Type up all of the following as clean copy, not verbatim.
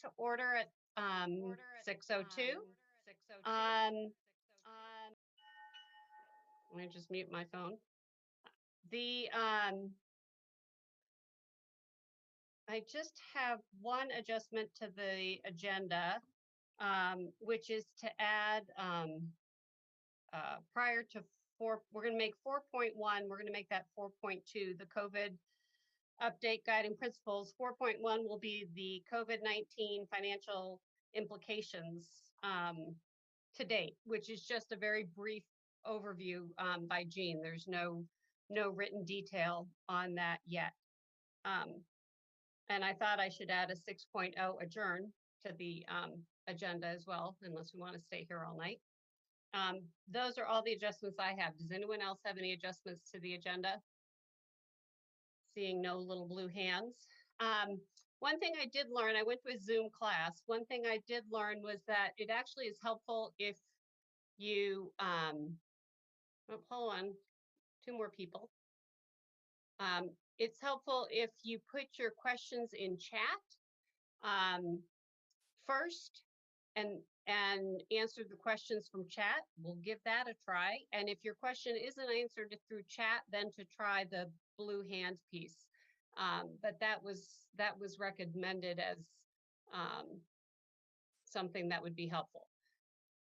to order at 6:02. Um, Let me just mute my phone. I just have one adjustment to the agenda, which is to add prior to we're going to make 4.1, we're going to make that 4.2, the COVID update guiding principles. 4.1 will be the COVID-19 financial implications to date, which is just a very brief overview by Jean. There's no written detail on that yet. And I thought I should add a 6.0 adjourn to the agenda as well, unless we want to stay here all night. Those are all the adjustments I have. Does anyone else have any adjustments to the agenda? Seeing no little blue hands. One thing I did learn, I went to a Zoom class. One thing I did learn was that it actually is helpful if you, oh, hold on, 2 more people. It's helpful if you put your questions in chat first and answer the questions from chat. We'll give that a try. And if your question isn't answered through chat, then to try the blue hand piece. But that was recommended as something that would be helpful.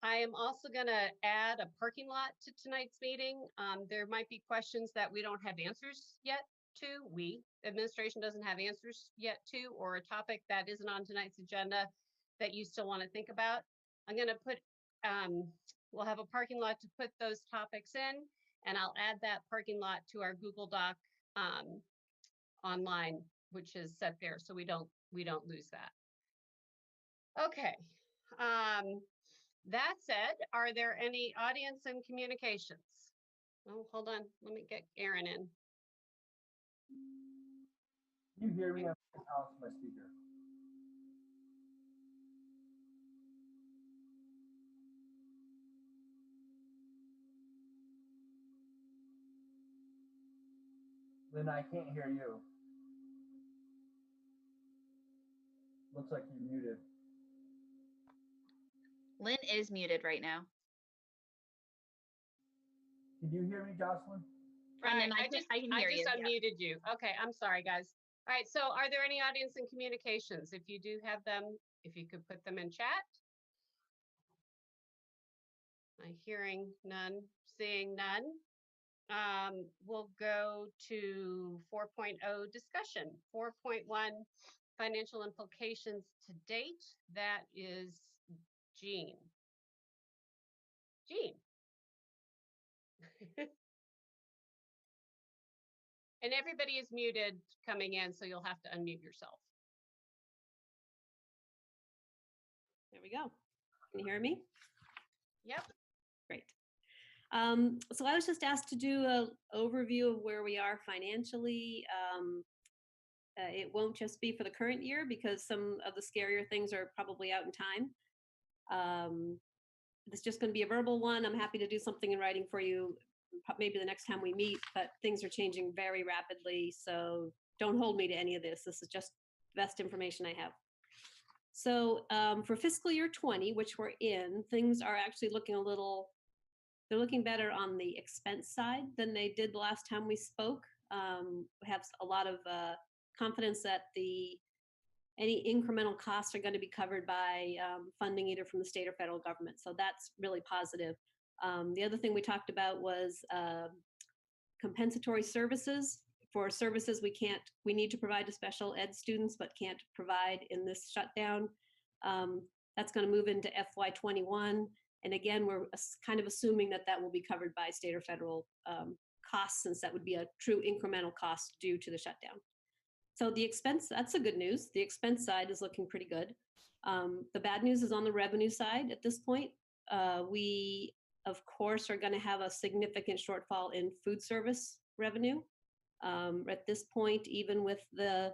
I am also going to add a parking lot to tonight's meeting. There might be questions that we don't have answers yet to. Administration doesn't have answers yet to, or a topic that isn't on tonight's agenda that you still want to think about. I'm going to put, we'll have a parking lot to put those topics in, and I'll add that parking lot to our Google Doc online, which is set there, so we don't lose that. Okay. That said, are there any audience and communications? Oh, hold on. Let me get Aaron in. You hear me? I'm off my speaker. Lynn, I can't hear you. Looks like you're muted. Lynn is muted right now. Can you hear me, Jocelyn? Brendan, I just unmuted you. Okay, I'm sorry, guys. All right, so are there any audience and communications? If you do have them, if you could put them in chat. I'm hearing none, seeing none. We'll go to 4.0 discussion. 4.1 financial implications to date. That is Jean. Jean. And everybody is muted coming in, so you'll have to unmute yourself. There we go. Can you hear me? Yep. Great. So I was just asked to do an overview of where we are financially. It won't just be for the current year because some of the scarier things are probably out in time. It's just going to be a verbal one. I'm happy to do something in writing for you, maybe the next time we meet, but things are changing very rapidly. So don't hold me to any of this. This is just the best information I have. So for fiscal year 20, which we're in, things are actually looking they're looking better on the expense side than they did the last time we spoke. We have a lot of confidence that any incremental costs are going to be covered by funding either from the state or federal government. So that's really positive. The other thing we talked about was compensatory services. For services we need to provide to special ed students, but can't provide in this shutdown. That's going to move into FY21. And again, we're kind of assuming that will be covered by state or federal costs, since that would be a true incremental cost due to the shutdown. So the expense, that's the good news. The expense side is looking pretty good. The bad news is on the revenue side at this point. We, of course, are going to have a significant shortfall in food service revenue. At this point, even with the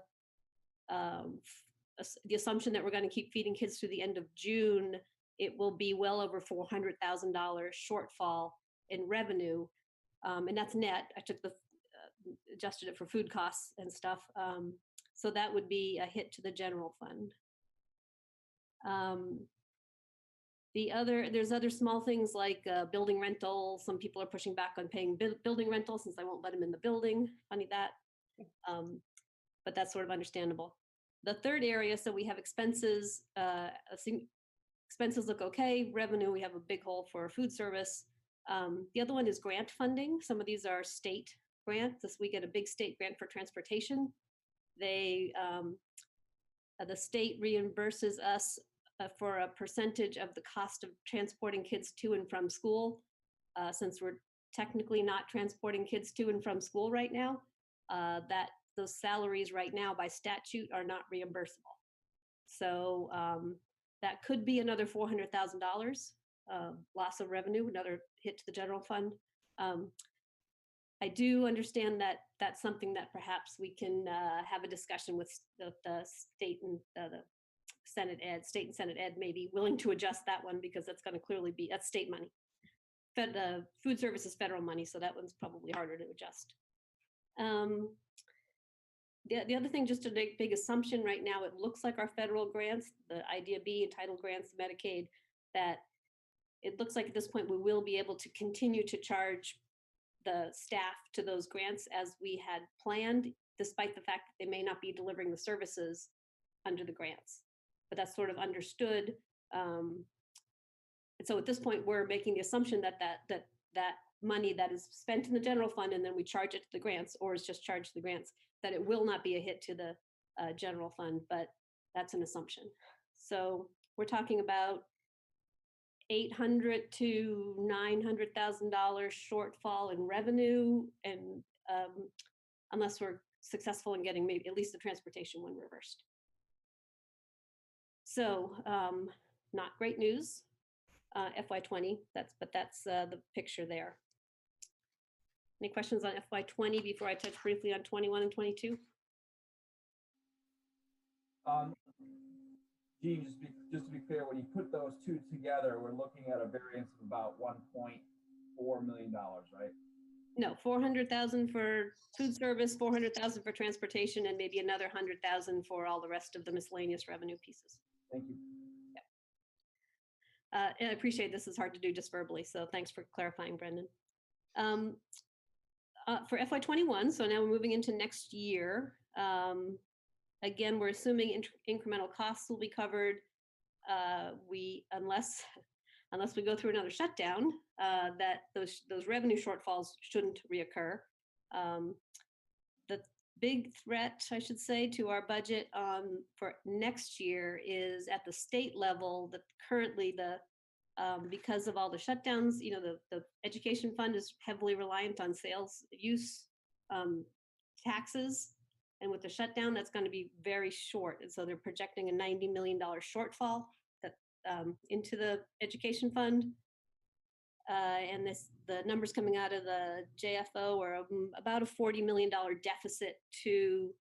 assumption that we're going to keep feeding kids through the end of June, it will be well over $400,000 shortfall in revenue. And that's net. I took adjusted it for food costs and stuff. So that would be a hit to the general fund. There's other small things like building rental. Some people are pushing back on paying building rental since I won't let them in the building. Funny that, but that's sort of understandable. The third area, so we have expenses. Expenses look okay. Revenue, we have a big hole for food service. The other one is grant funding. Some of these are state grants. We get a big state grant for transportation. The state reimburses us for a percentage of the cost of transporting kids to and from school. Since we're technically not transporting kids to and from school right now, those salaries right now by statute are not reimbursable. So that could be another $400,000 loss of revenue, another hit to the general fund. I do understand that that's something that perhaps we can have a discussion with the state and the Senate Ed, state and Senate Ed may be willing to adjust that one because that's going to clearly be, that's state money. Food service is federal money, so that one's probably harder to adjust. The other thing, just a big assumption right now, it looks like our federal grants, the IDEA-B, entitled grants, Medicaid, that it looks like at this point we will be able to continue to charge the staff to those grants as we had planned, despite the fact that they may not be delivering the services under the grants. But that's sort of understood. And so at this point, we're making the assumption that that money that is spent in the general fund and then we charge it to the grants, or is just charged to the grants, that it will not be a hit to the general fund, but that's an assumption. So we're talking about $800,000 to $900,000 shortfall in revenue, and unless we're successful in getting maybe at least the transportation one reversed. So not great news, FY20. That's the picture there. Any questions on FY20 before I touch briefly on 21 and 22? Gene, just to be clear, when you put those two together, we're looking at a variance of about $1.4 million, right? No, 400,000 for food service, 400,000 for transportation, and maybe another 100,000 for all the rest of the miscellaneous revenue pieces. Thank you. Yeah. And I appreciate this is hard to do just verbally, so thanks for clarifying, Brendan. For FY21, so now we're moving into next year. Again, we're assuming incremental costs will be covered. Unless we go through another shutdown, that those revenue shortfalls shouldn't reoccur. The big threat, I should say, to our budget for next year is at the state level. That currently because of all the shutdowns, the education fund is heavily reliant on sales use taxes. And with the shutdown, that's going to be very short. And so they're projecting a $90 million shortfall into the education fund. And the numbers coming out of the JFO are about a $40 million deficit to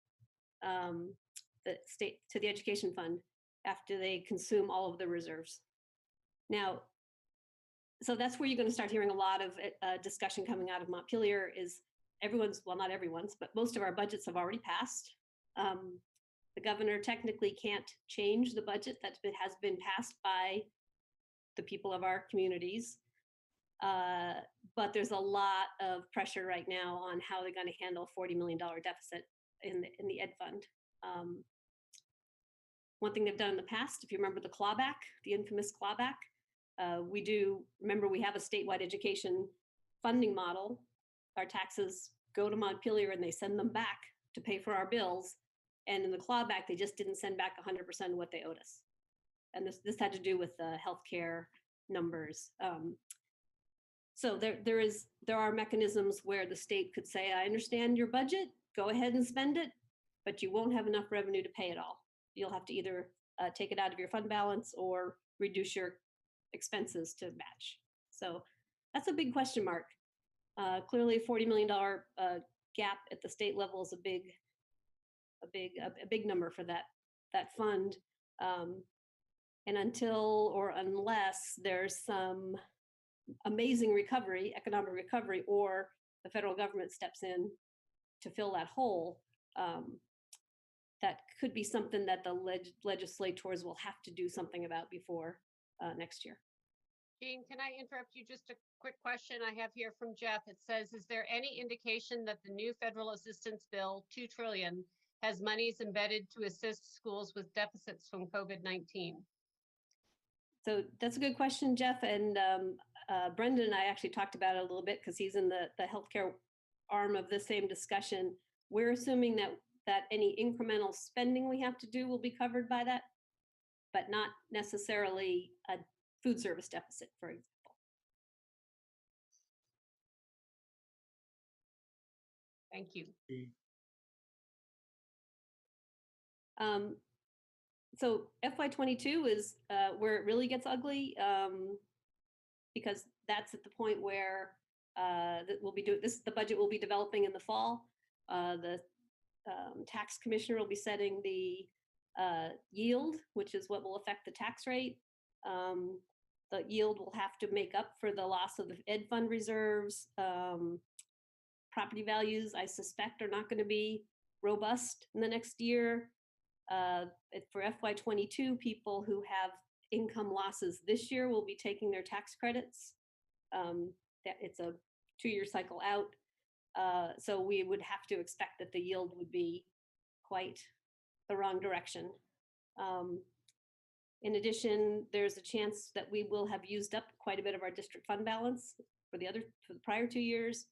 the state, to the education fund after they consume all of the reserves. Now, so that's where you're going to start hearing a lot of discussion coming out of Montpelier is well, not everyone's, but most of our budgets have already passed. The governor technically can't change the budget that has been passed by the people of our communities. But there's a lot of pressure right now on how they're going to handle a $40 million deficit in the ed fund. One thing they've done in the past, if you remember the clawback, the infamous clawback, remember we have a statewide education funding model. Our taxes go to Montpelier and they send them back to pay for our bills. And in the clawback, they just didn't send back 100% of what they owed us. And this had to do with the healthcare numbers. So there are mechanisms where the state could say, I understand your budget, go ahead and spend it, but you won't have enough revenue to pay it all. You'll have to either take it out of your fund balance or reduce your expenses to match. So that's a big question mark. Clearly, a $40 million gap at the state level is a big number for that fund. And until or unless there's some amazing recovery, economic recovery, or the federal government steps in to fill that hole, that could be something that the legislators will have to do something about before next year. Jean, can I interrupt you? Just a quick question I have here from Jeff. It says, is there any indication that the new federal assistance bill, 2 trillion, has monies embedded to assist schools with deficits from COVID-19? So that's a good question, Jeff. And Brendan and I actually talked about it a little bit because he's in the healthcare arm of the same discussion. We're assuming that any incremental spending we have to do will be covered by that, but not necessarily a food service deficit, for example. Thank you. So FY22 is where it really gets ugly, because that's at the point where that we'll be doing this. The budget will be developing in the fall. The tax commissioner will be setting the yield, which is what will affect the tax rate. The yield will have to make up for the loss of the ed fund reserves. Property values, I suspect, are not going to be robust in the next year. For FY22, people who have income losses this year will be taking their tax credits. It's a 2-year cycle out. So we would have to expect that the yield would be quite the wrong direction. In addition, there's a chance that we will have used up quite a bit of our district fund balance for the prior 2 years.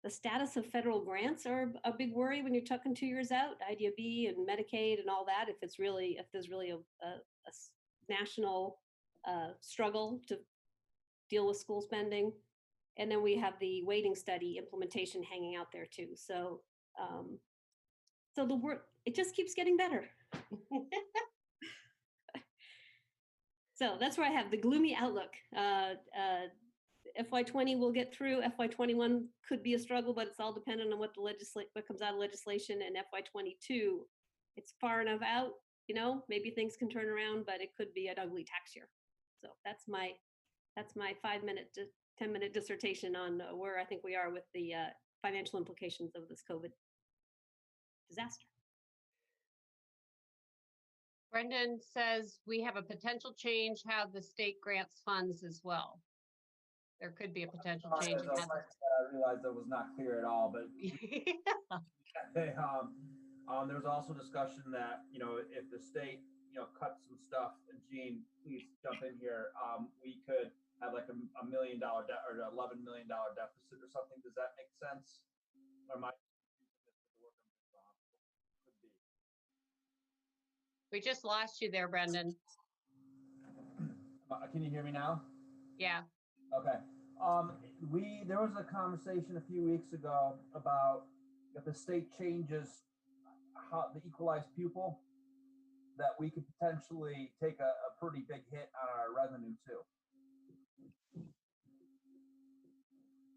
The status of federal grants are a big worry when you're talking 2 years out, IDB and Medicaid and all that. If there's really a national struggle to deal with school spending. And then we have the waiting study implementation hanging out there too. So, so the work, it just keeps getting better. So that's where I have the gloomy outlook. FY20 will get through. FY21 could be a struggle, but it's all dependent on what comes out of legislation. And FY22, it's far enough out, maybe things can turn around, but it could be an ugly tax year. So that's my 5-minute to 10-minute dissertation on where I think we are with the financial implications of this COVID disaster. Brendan says we have a potential change how the state grants funds as well. There could be a potential change in that. I realized that was not clear at all, but there was also discussion that, if the state, cuts some stuff, and Jean, please jump in here, we could have like a $1 million or $11 million deficit or something. Does that make sense? Or am I We just lost you there, Brendan. Can you hear me now? Yeah. Okay. There was a conversation a few weeks ago about if the state changes how the equalized pupil, that we could potentially take a pretty big hit on our revenue too.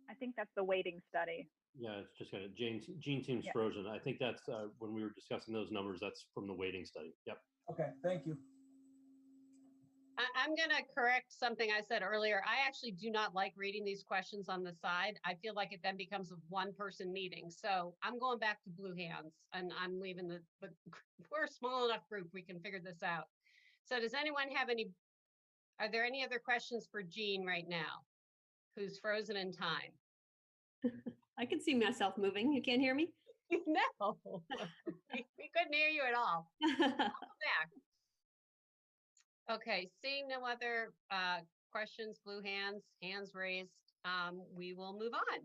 I think that's the waiting study. Yeah, it's just kind of Jean seems frozen. I think that's when we were discussing those numbers, that's from the waiting study. Yep. Okay, thank you. I'm going to correct something I said earlier. I actually do not like reading these questions on the side. I feel like it then becomes a one-person meeting. So I'm going back to blue hands, and I'm leaving we're a small enough group, we can figure this out. So does anyone have are there any other questions for Jean right now, who's frozen in time? I can see myself moving. You can't hear me? No, we couldn't hear you at all. Back. Okay, seeing no other questions, blue hands raised, we will move on.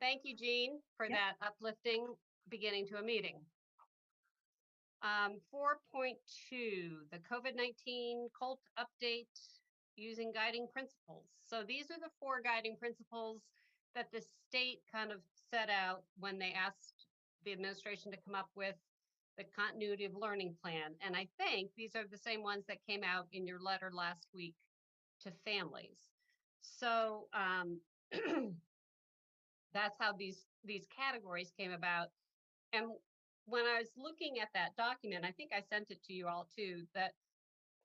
Thank you, Jean, for that uplifting beginning to a meeting. 4.2, the COVID-19 COLT update using guiding principles. So these are the 4 guiding principles that the state kind of set out when they asked the administration to come up with the continuity of learning plan. And I think these are the same ones that came out in your letter last week to families. So that's how these categories came about. And when I was looking at that document, I think I sent it to you all too, that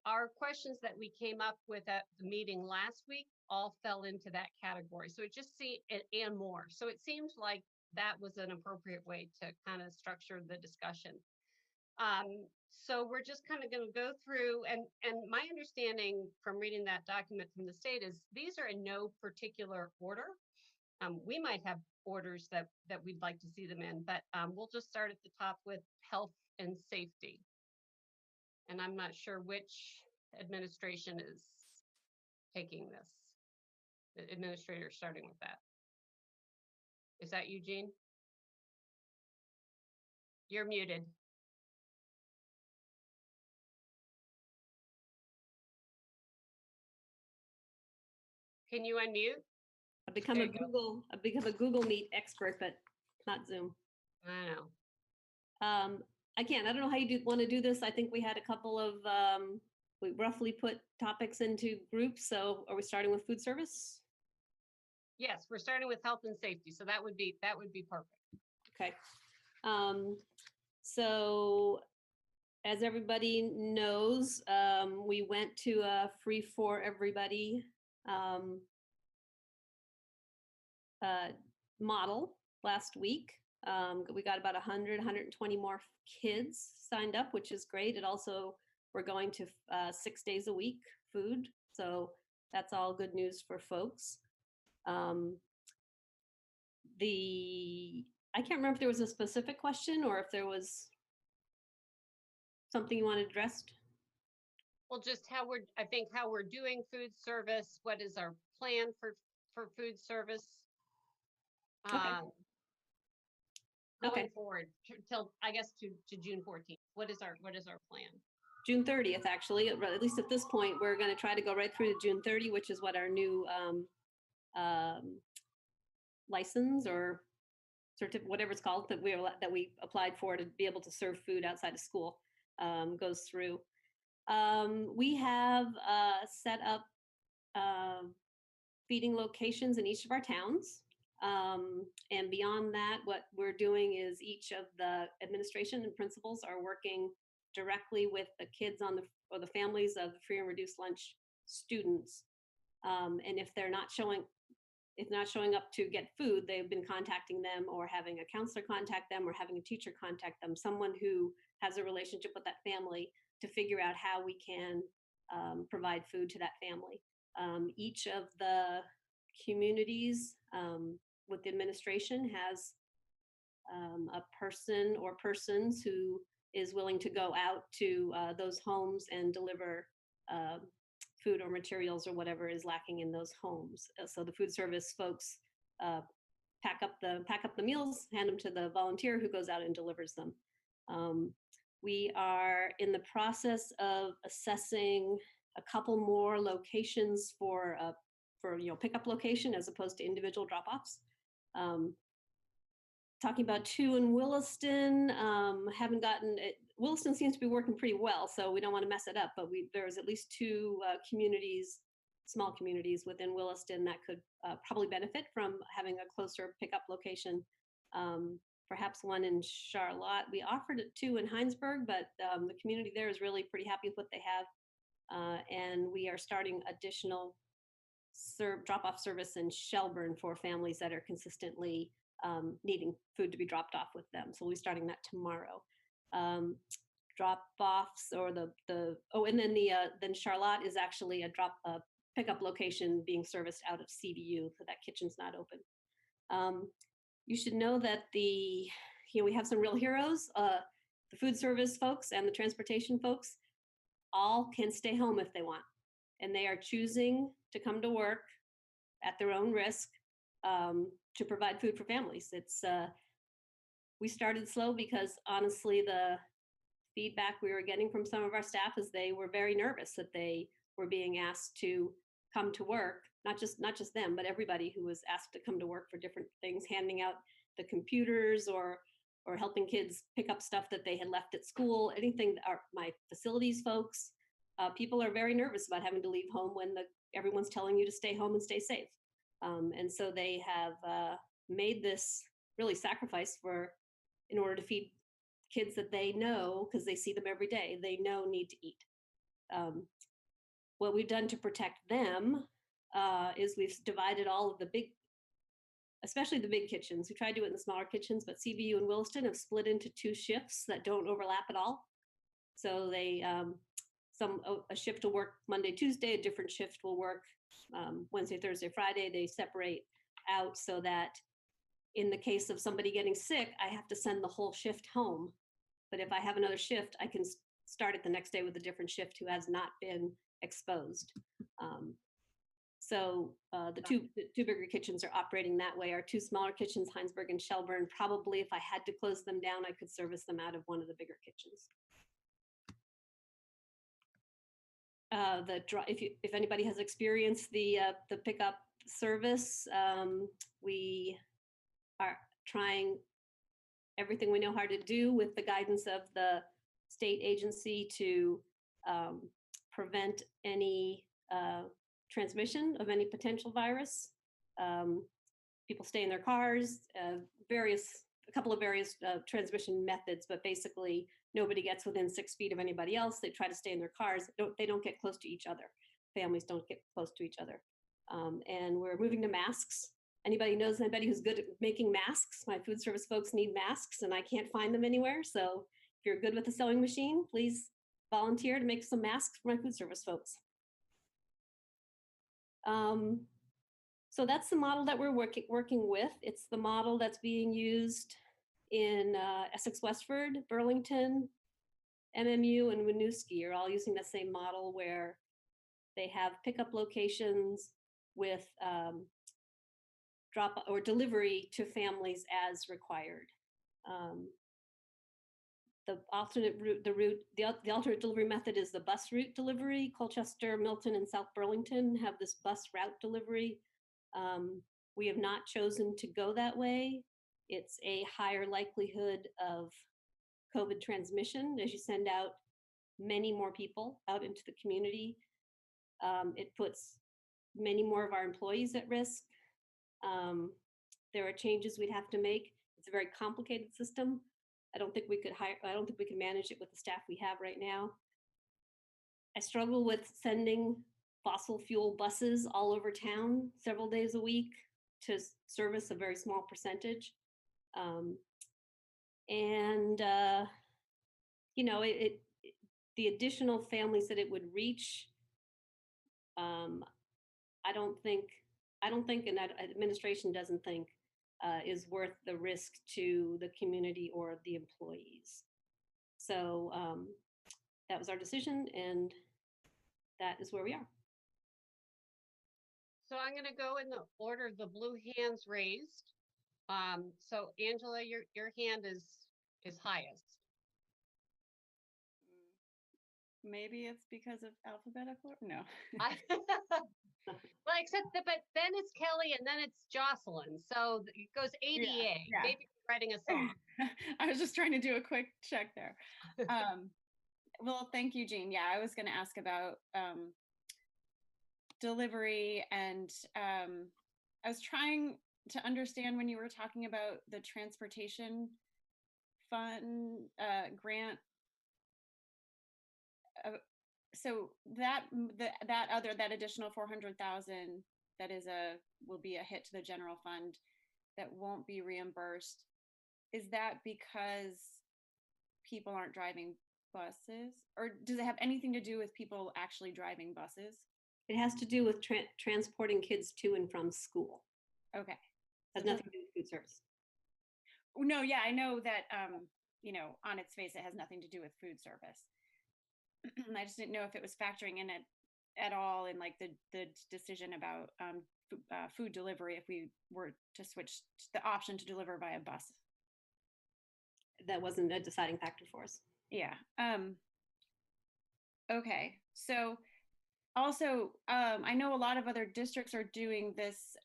our questions that we came up with at the meeting last week all fell into that category. So it just and more. So it seemed like that was an appropriate way to kind of structure the discussion. So we're just kind of going to go through, and my understanding from reading that document from the state is these are in no particular order. We might have orders that we'd like to see them in, but we'll just start at the top with health and safety. And I'm not sure which administration is taking this. The administrator starting with that. Is that Eugene? You're muted. Can you unmute? I've become There a you go. Google Meet expert, but not Zoom. I know. I don't know how you want to do this. I think we had a couple of, we roughly put topics into groups. So are we starting with food service? Yes, we're starting with health and safety. So that would be perfect. Okay. So as everybody knows, we went to a free for everybody model last week. We got about 100, 120 more kids signed up, which is great. It also, we're going to 6 days a week food. So that's all good news for folks. I can't remember if there was a specific question or if there was something you wanted addressed. Well, just how we're doing food service. What is our plan for food service? Okay. Going forward till I guess to June 14th. What is our plan? June 30th, actually, at least at this point, we're going to try to go right through to June 30, which is what our new license or whatever it's called that we applied for to be able to serve food outside of school goes through. We have set up feeding locations in each of our towns. And beyond that, what we're doing is each of the administration and principals are working directly with the kids or the families of the free and reduced lunch students. And if they're not showing up to get food, they've been contacting them or having a counselor contact them or having a teacher contact them, someone who has a relationship with that family to figure out how we can provide food to that family. Each of the communities with the administration has a person or persons who is willing to go out to those homes and deliver food or materials or whatever is lacking in those homes. So the food service folks pack up the meals, hand them to the volunteer who goes out and delivers them. We are in the process of assessing a couple more locations for pickup location as opposed to individual drop-offs. Talking about 2 in Williston, haven't gotten it. Williston seems to be working pretty well, so we don't want to mess it up, but there's at least 2 small communities within Williston that could probably benefit from having a closer pickup location. Perhaps 1 in Charlotte. We offered it 2 in Heinsberg, but the community there is really pretty happy with what they have. And we are starting additional drop-off service in Shelburne for families that are consistently needing food to be dropped off with them. So we'll be starting that tomorrow. Drop-offs or and then then Charlotte is actually a pickup location being serviced out of CVU, so that kitchen's not open. You should know that we have some real heroes. The food service folks and the transportation folks all can stay home if they want, and they are choosing to come to work at their own risk to provide food for families. We started slow because honestly, the feedback we were getting from some of our staff is they were very nervous that they were being asked to come to work, not just them, but everybody who was asked to come to work for different things, handing out the computers or helping kids pick up stuff that they had left at school, anything. My facilities folks, people are very nervous about having to leave home when everyone's telling you to stay home and stay safe. And so they have made this really sacrifice in order to feed kids that they know, because they see them every day, they know need to eat. What we've done to protect them is we've divided all of the big especially the big kitchens. We try to do it in the smaller kitchens, but CVU and Williston have split into 2 shifts that don't overlap at all. So they, a shift will work Monday, Tuesday, a different shift will work Wednesday, Thursday, Friday. They separate out so that in the case of somebody getting sick, I have to send the whole shift home. But if I have another shift, I can start it the next day with a different shift who has not been exposed. So the two bigger kitchens are operating that way. Our 2 smaller kitchens, Heinsberg and Shelburne, probably if I had to close them down, I could service them out of one of the bigger kitchens. If anybody has experienced the pickup service, we are trying everything we know how to do with the guidance of the state agency to prevent any transmission of any potential virus. People stay in their cars, a couple of various transmission methods, but basically nobody gets within 6 feet of anybody else. They try to stay in their cars. They don't get close to each other. Families don't get close to each other. And we're moving to masks. Anybody knows anybody who's good at making masks? My food service folks need masks and I can't find them anywhere. So if you're good with a sewing machine, please volunteer to make some masks for my food service folks. So that's the model that we're working with. It's the model that's being used in Essex Westford, Burlington, MMU, and Winooski are all using the same model where they have pickup locations with drop or delivery to families as required. The alternate route, the alternate delivery method is the bus route delivery. Colchester, Milton, and South Burlington have this bus route delivery. We have not chosen to go that way. It's a higher likelihood of COVID transmission as you send out many more people out into the community. It puts many more of our employees at risk. There are changes we'd have to make. It's a very complicated system. I don't think we could manage it with the staff we have right now. I struggle with sending fossil fuel buses all over town several days a week to service a very small percentage. You know, the additional families that it would reach, I don't think, and administration doesn't think, is worth the risk to the community or the employees. So that was our decision, and that is where we are. So I'm going to go in the order of the blue hands raised. So Angela, your hand is highest. Maybe it's because of alphabetical. No. Well, except that, but then it's Kelly and then it's Jocelyn. So it goes ADA. Yeah. Maybe writing a song. I was just trying to do a quick check there. Well, thank you, Jean. Yeah, I was going to ask about delivery, and I was trying to understand when you were talking about the transportation fund grant. So that additional 400,000 that will be a hit to the general fund that won't be reimbursed. Is that because people aren't driving buses, or does it have anything to do with people actually driving buses? It has to do with transporting kids to and from school. Okay. Has nothing to do with food service. No, yeah, I know that, you know, on its face, it has nothing to do with food service. I just didn't know if it was factoring in it at all in like the decision about food delivery, if we were to switch the option to deliver via bus. That wasn't a deciding factor for us. Yeah. Okay. So also, I know a lot of other districts are doing this.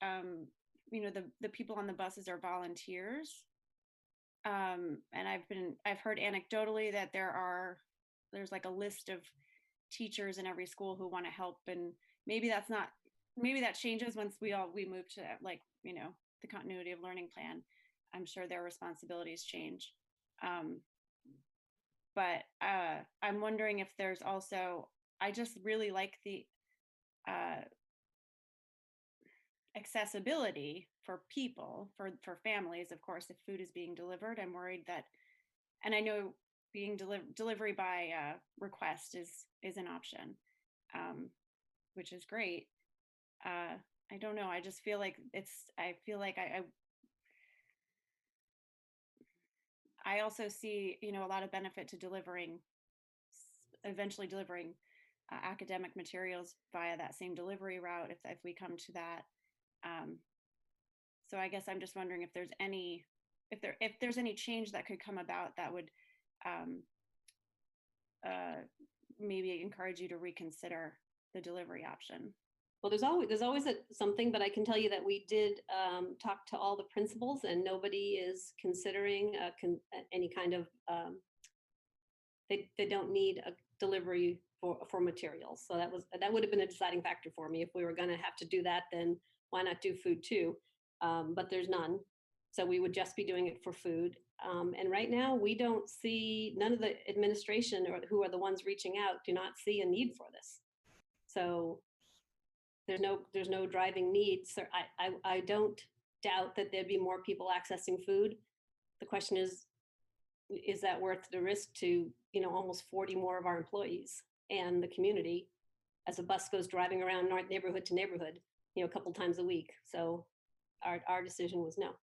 You know, the people on the buses are volunteers. And I've heard anecdotally that there's like a list of teachers in every school who want to help, and maybe that changes once we move to, like, you know, the continuity of learning plan. I'm sure their responsibilities change. But I'm wondering if there's also, I just really like the accessibility for people, for families, of course, if food is being delivered. I'm worried that, and I know being delivery by request is an option, which is great. I don't know. I just feel like I also see, a lot of benefit to eventually delivering academic materials via that same delivery route if we come to that. So I guess I'm just wondering if there's any change that could come about that would maybe encourage you to reconsider the delivery option. Well, there's always something, but I can tell you that we did talk to all the principals, and nobody is considering any kind of. They don't need a delivery for materials, so that would have been a deciding factor for me. If we were going to have to do that, then why not do food too? But there's none, so we would just be doing it for food. And right now, we don't see, none of the administration or who are the ones reaching out do not see a need for this. So there's no driving need. So I don't doubt that there'd be more people accessing food. The question is that worth the risk to, almost 40 more of our employees and the community as a bus goes driving around neighborhood to neighborhood, a couple times a week. So our decision was no.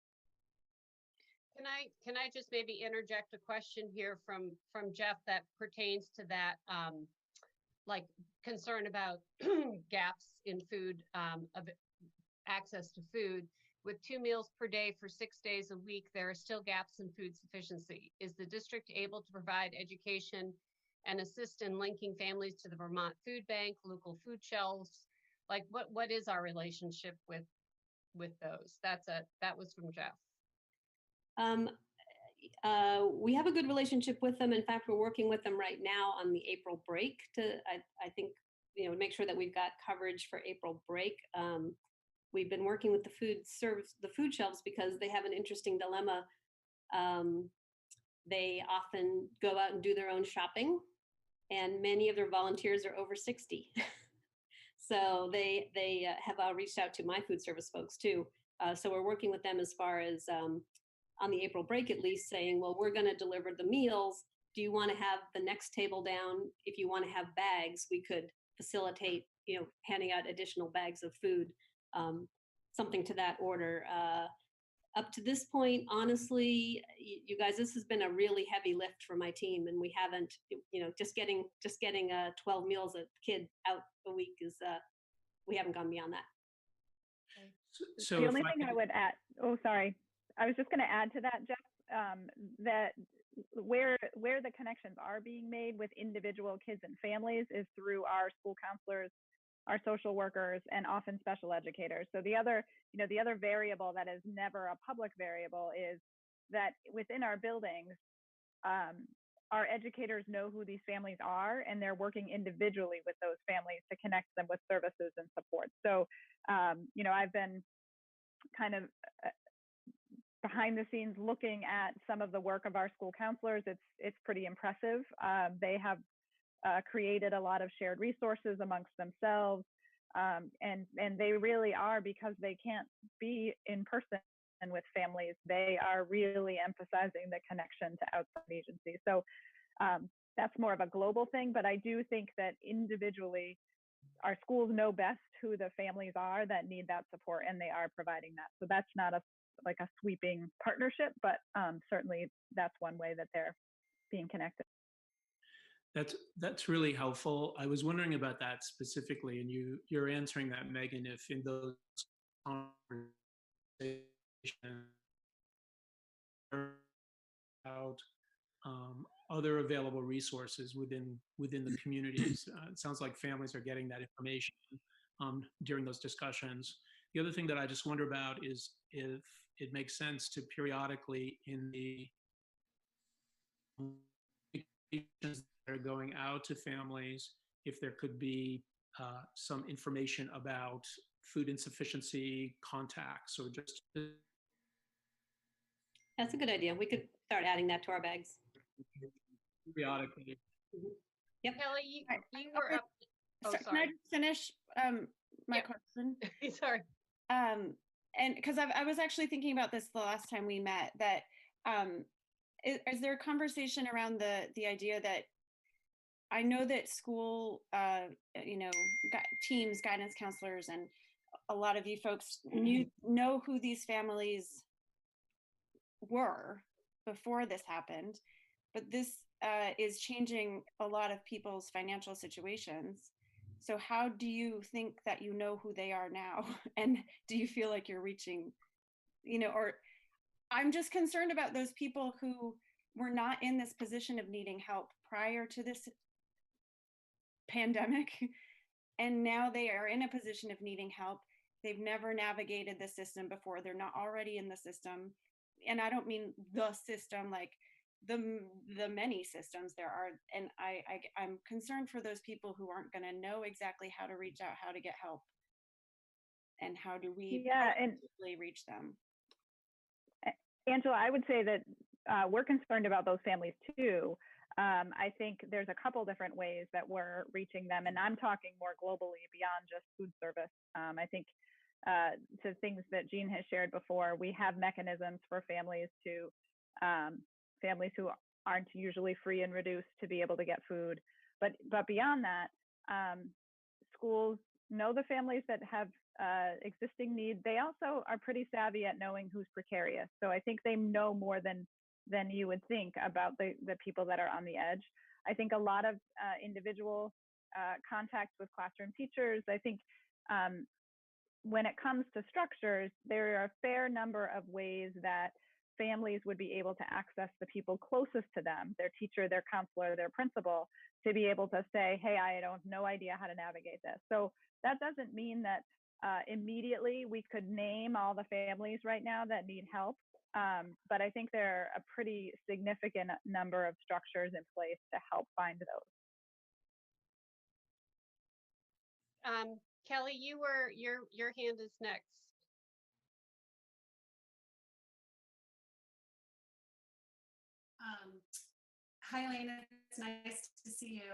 Can I just maybe interject a question here from Jeff that pertains to that, like concern about gaps in food, of access to food. With 2 meals per day for 6 days a week, there are still gaps in food sufficiency. Is the district able to provide education and assist in linking families to the Vermont Food Bank, local food shelves? Like what is our relationship with those? That was from Jeff. We have a good relationship with them. In fact, we're working with them right now on the April break I think, make sure that we've got coverage for April break. We've been working with the food shelves because they have an interesting dilemma. They often go out and do their own shopping, and many of their volunteers are over 60. So they have reached out to my food service folks too. So we're working with them as far as on the April break, at least, saying, well, we're going to deliver the meals. Do you want to have the next table down? If you want to have bags, we could facilitate, handing out additional bags of food, something to that order. Up to this point, honestly, you guys, this has been a really heavy lift for my team, and we haven't, just getting 12 meals a kid out a week is, we haven't gone beyond that. So the only thing I would add, sorry, I was just going to add to that, Jeff, that where the connections are being made with individual kids and families is through our school counselors, our social workers, and often special educators. So the other variable that is never a public variable is that within our buildings, our educators know who these families are, and they're working individually with those families to connect them with services and support. So, I've been kind of behind the scenes looking at some of the work of our school counselors. It's pretty impressive. They have created a lot of shared resources amongst themselves, and they really are, because they can't be in person with families, they are really emphasizing the connection to outside agencies. So that's more of a global thing, but I do think that individually our schools know best who the families are that need that support, and they are providing that. So that's not a sweeping partnership, but certainly that's one way that they're being connected. That's really helpful. I was wondering about that specifically, and you're answering that, Megan, if in those conversations about other available resources within the communities. It sounds like families are getting that information during those discussions. The other thing that I just wonder about is if it makes sense to periodically, in the communications that are going out to families, if there could be some information about food insufficiency contacts, or just. That's a good idea. We could start adding that to our bags. Periodically. Mm-hmm. Yep. Kelly, you were up. Oh, Can I just finish my question? Sorry. and because I was actually thinking about this the last time we met, that is there a conversation around the idea that I know that school, teams, guidance counselors, and a lot of you folks know who these families were before this happened, but this is changing a lot of people's financial situations. So how do you think that you know who they are now? And do you feel like you're reaching, or I'm just concerned about those people who were not in this position of needing help prior to this pandemic, and now they are in a position of needing help. They've never navigated the system before. They're not already in the system. And I don't mean the system like the many systems there are. And I'm concerned for those people who aren't going to know exactly how to reach out, how to get help, and how do we reach them. Angela, I would say that we're concerned about those families too. I think there's a couple different ways that we're reaching them, and I'm talking more globally beyond just food service. I think to things that Jean has shared before, we have mechanisms for families who aren't usually free and reduced to be able to get food. But beyond that, schools know the families that have existing need. They also are pretty savvy at knowing who's precarious. So I think they know more than you would think about the people that are on the edge. I think a lot of individual contacts with classroom teachers. I think when it comes to structures, there are a fair number of ways that families would be able to access the people closest to them, their teacher, their counselor, their principal, to be able to say, hey, I don't no idea how to navigate this. So that doesn't mean that immediately we could name all the families right now that need help. But I think there are a pretty significant number of structures in place to help find those. Kelly, your hand is next. Hi, Elena. It's nice to see you.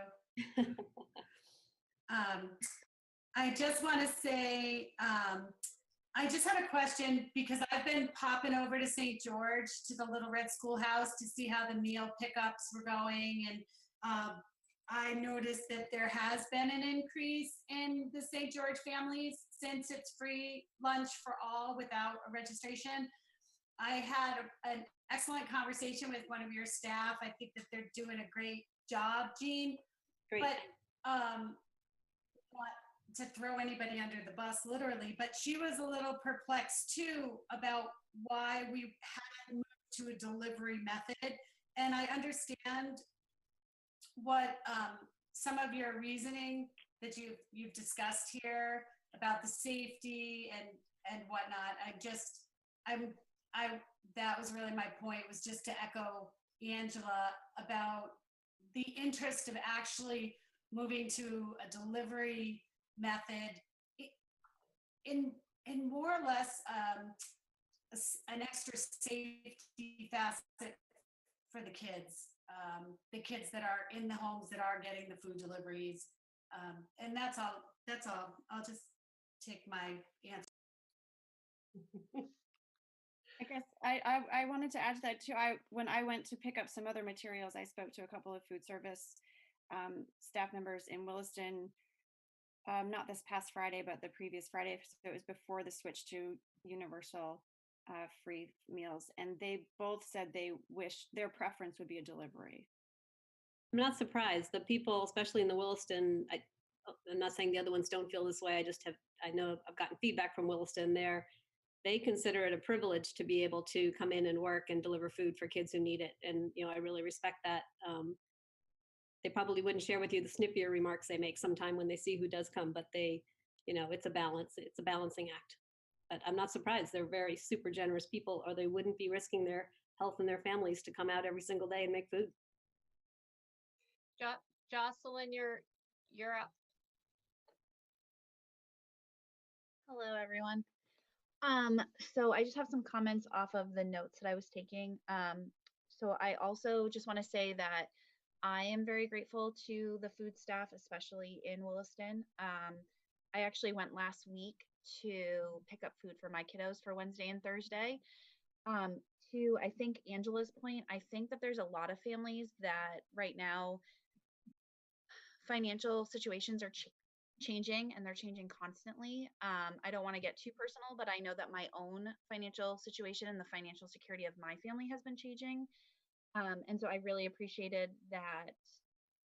I just want to say, I just had a question because I've been popping over to St. George to the Little Red Schoolhouse to see how the meal pickups were going. And I noticed that there has been an increase in the St. George families since it's free lunch for all without a registration. I had an excellent conversation with one of your staff. I think that they're doing a great job, Jean. Great. But not to throw anybody under the bus, literally, but she was a little perplexed too about why we had moved to a delivery method. And I understand what some of your reasoning that you've discussed here about the safety and whatnot. That was really my point, was just to echo Angela about the interest of actually moving to a delivery method in more or less an extra safety facet for the kids that are in the homes that are getting the food deliveries. And that's all. I'll just take my answer. I guess I wanted to add to that too. When I went to pick up some other materials, I spoke to a couple of food service staff members in Williston, not this past Friday, but the previous Friday. So it was before the switch to universal free meals. And they both said they wish their preference would be a delivery. I'm not surprised. The people, especially in the Williston, I'm not saying the other ones don't feel this way. I know I've gotten feedback from Williston there. They consider it a privilege to be able to come in and work and deliver food for kids who need it. And, I really respect that. They probably wouldn't share with you the snippier remarks they make sometime when they see who does come, but it's a balance. It's a balancing act. But I'm not surprised. They're very super generous people, or they wouldn't be risking their health and their families to come out every single day and make food. Jocelyn, you're up. Hello, everyone. So I just have some comments off of the notes that I was taking. So I also just want to say that I am very grateful to the food staff, especially in Williston. I actually went last week to pick up food for my kiddos for Wednesday and Thursday. To, I think Angela's point, I think that there's a lot of families that right now financial situations are changing, and they're changing constantly. I don't want to get too personal, but I know that my own financial situation and the financial security of my family has been changing. And so I really appreciated that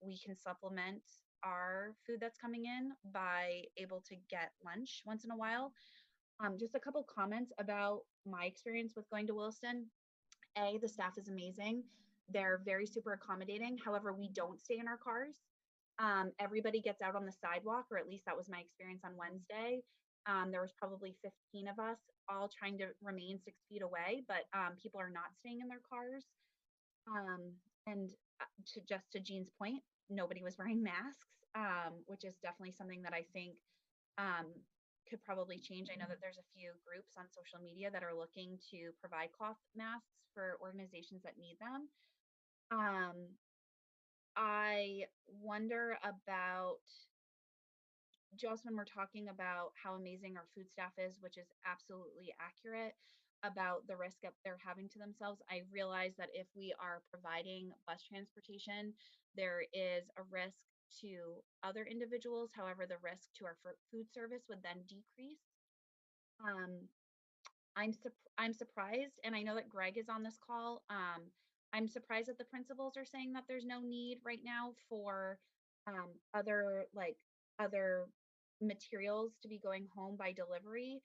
we can supplement our food that's coming in by able to get lunch once in a while. Just a couple comments about my experience with going to Williston. The staff is amazing. They're very super accommodating. However, we don't stay in our cars. Everybody gets out on the sidewalk, or at least that was my experience on Wednesday. There was probably 15 of us all trying to remain 6 feet away, but people are not staying in their cars. And to Jean's point, nobody was wearing masks, which is definitely something that I think could probably change. I know that there's a few groups on social media that are looking to provide cloth masks for organizations that need them. I wonder about, just when we're talking about how amazing our food staff is, which is absolutely accurate, about the risk that they're having to themselves, I realize that if we are providing bus transportation, there is a risk to other individuals. However, the risk to our food service would then decrease. I'm surprised, and I know that Greg is on this call. I'm surprised that the principals are saying that there's no need right now for other materials to be going home by delivery.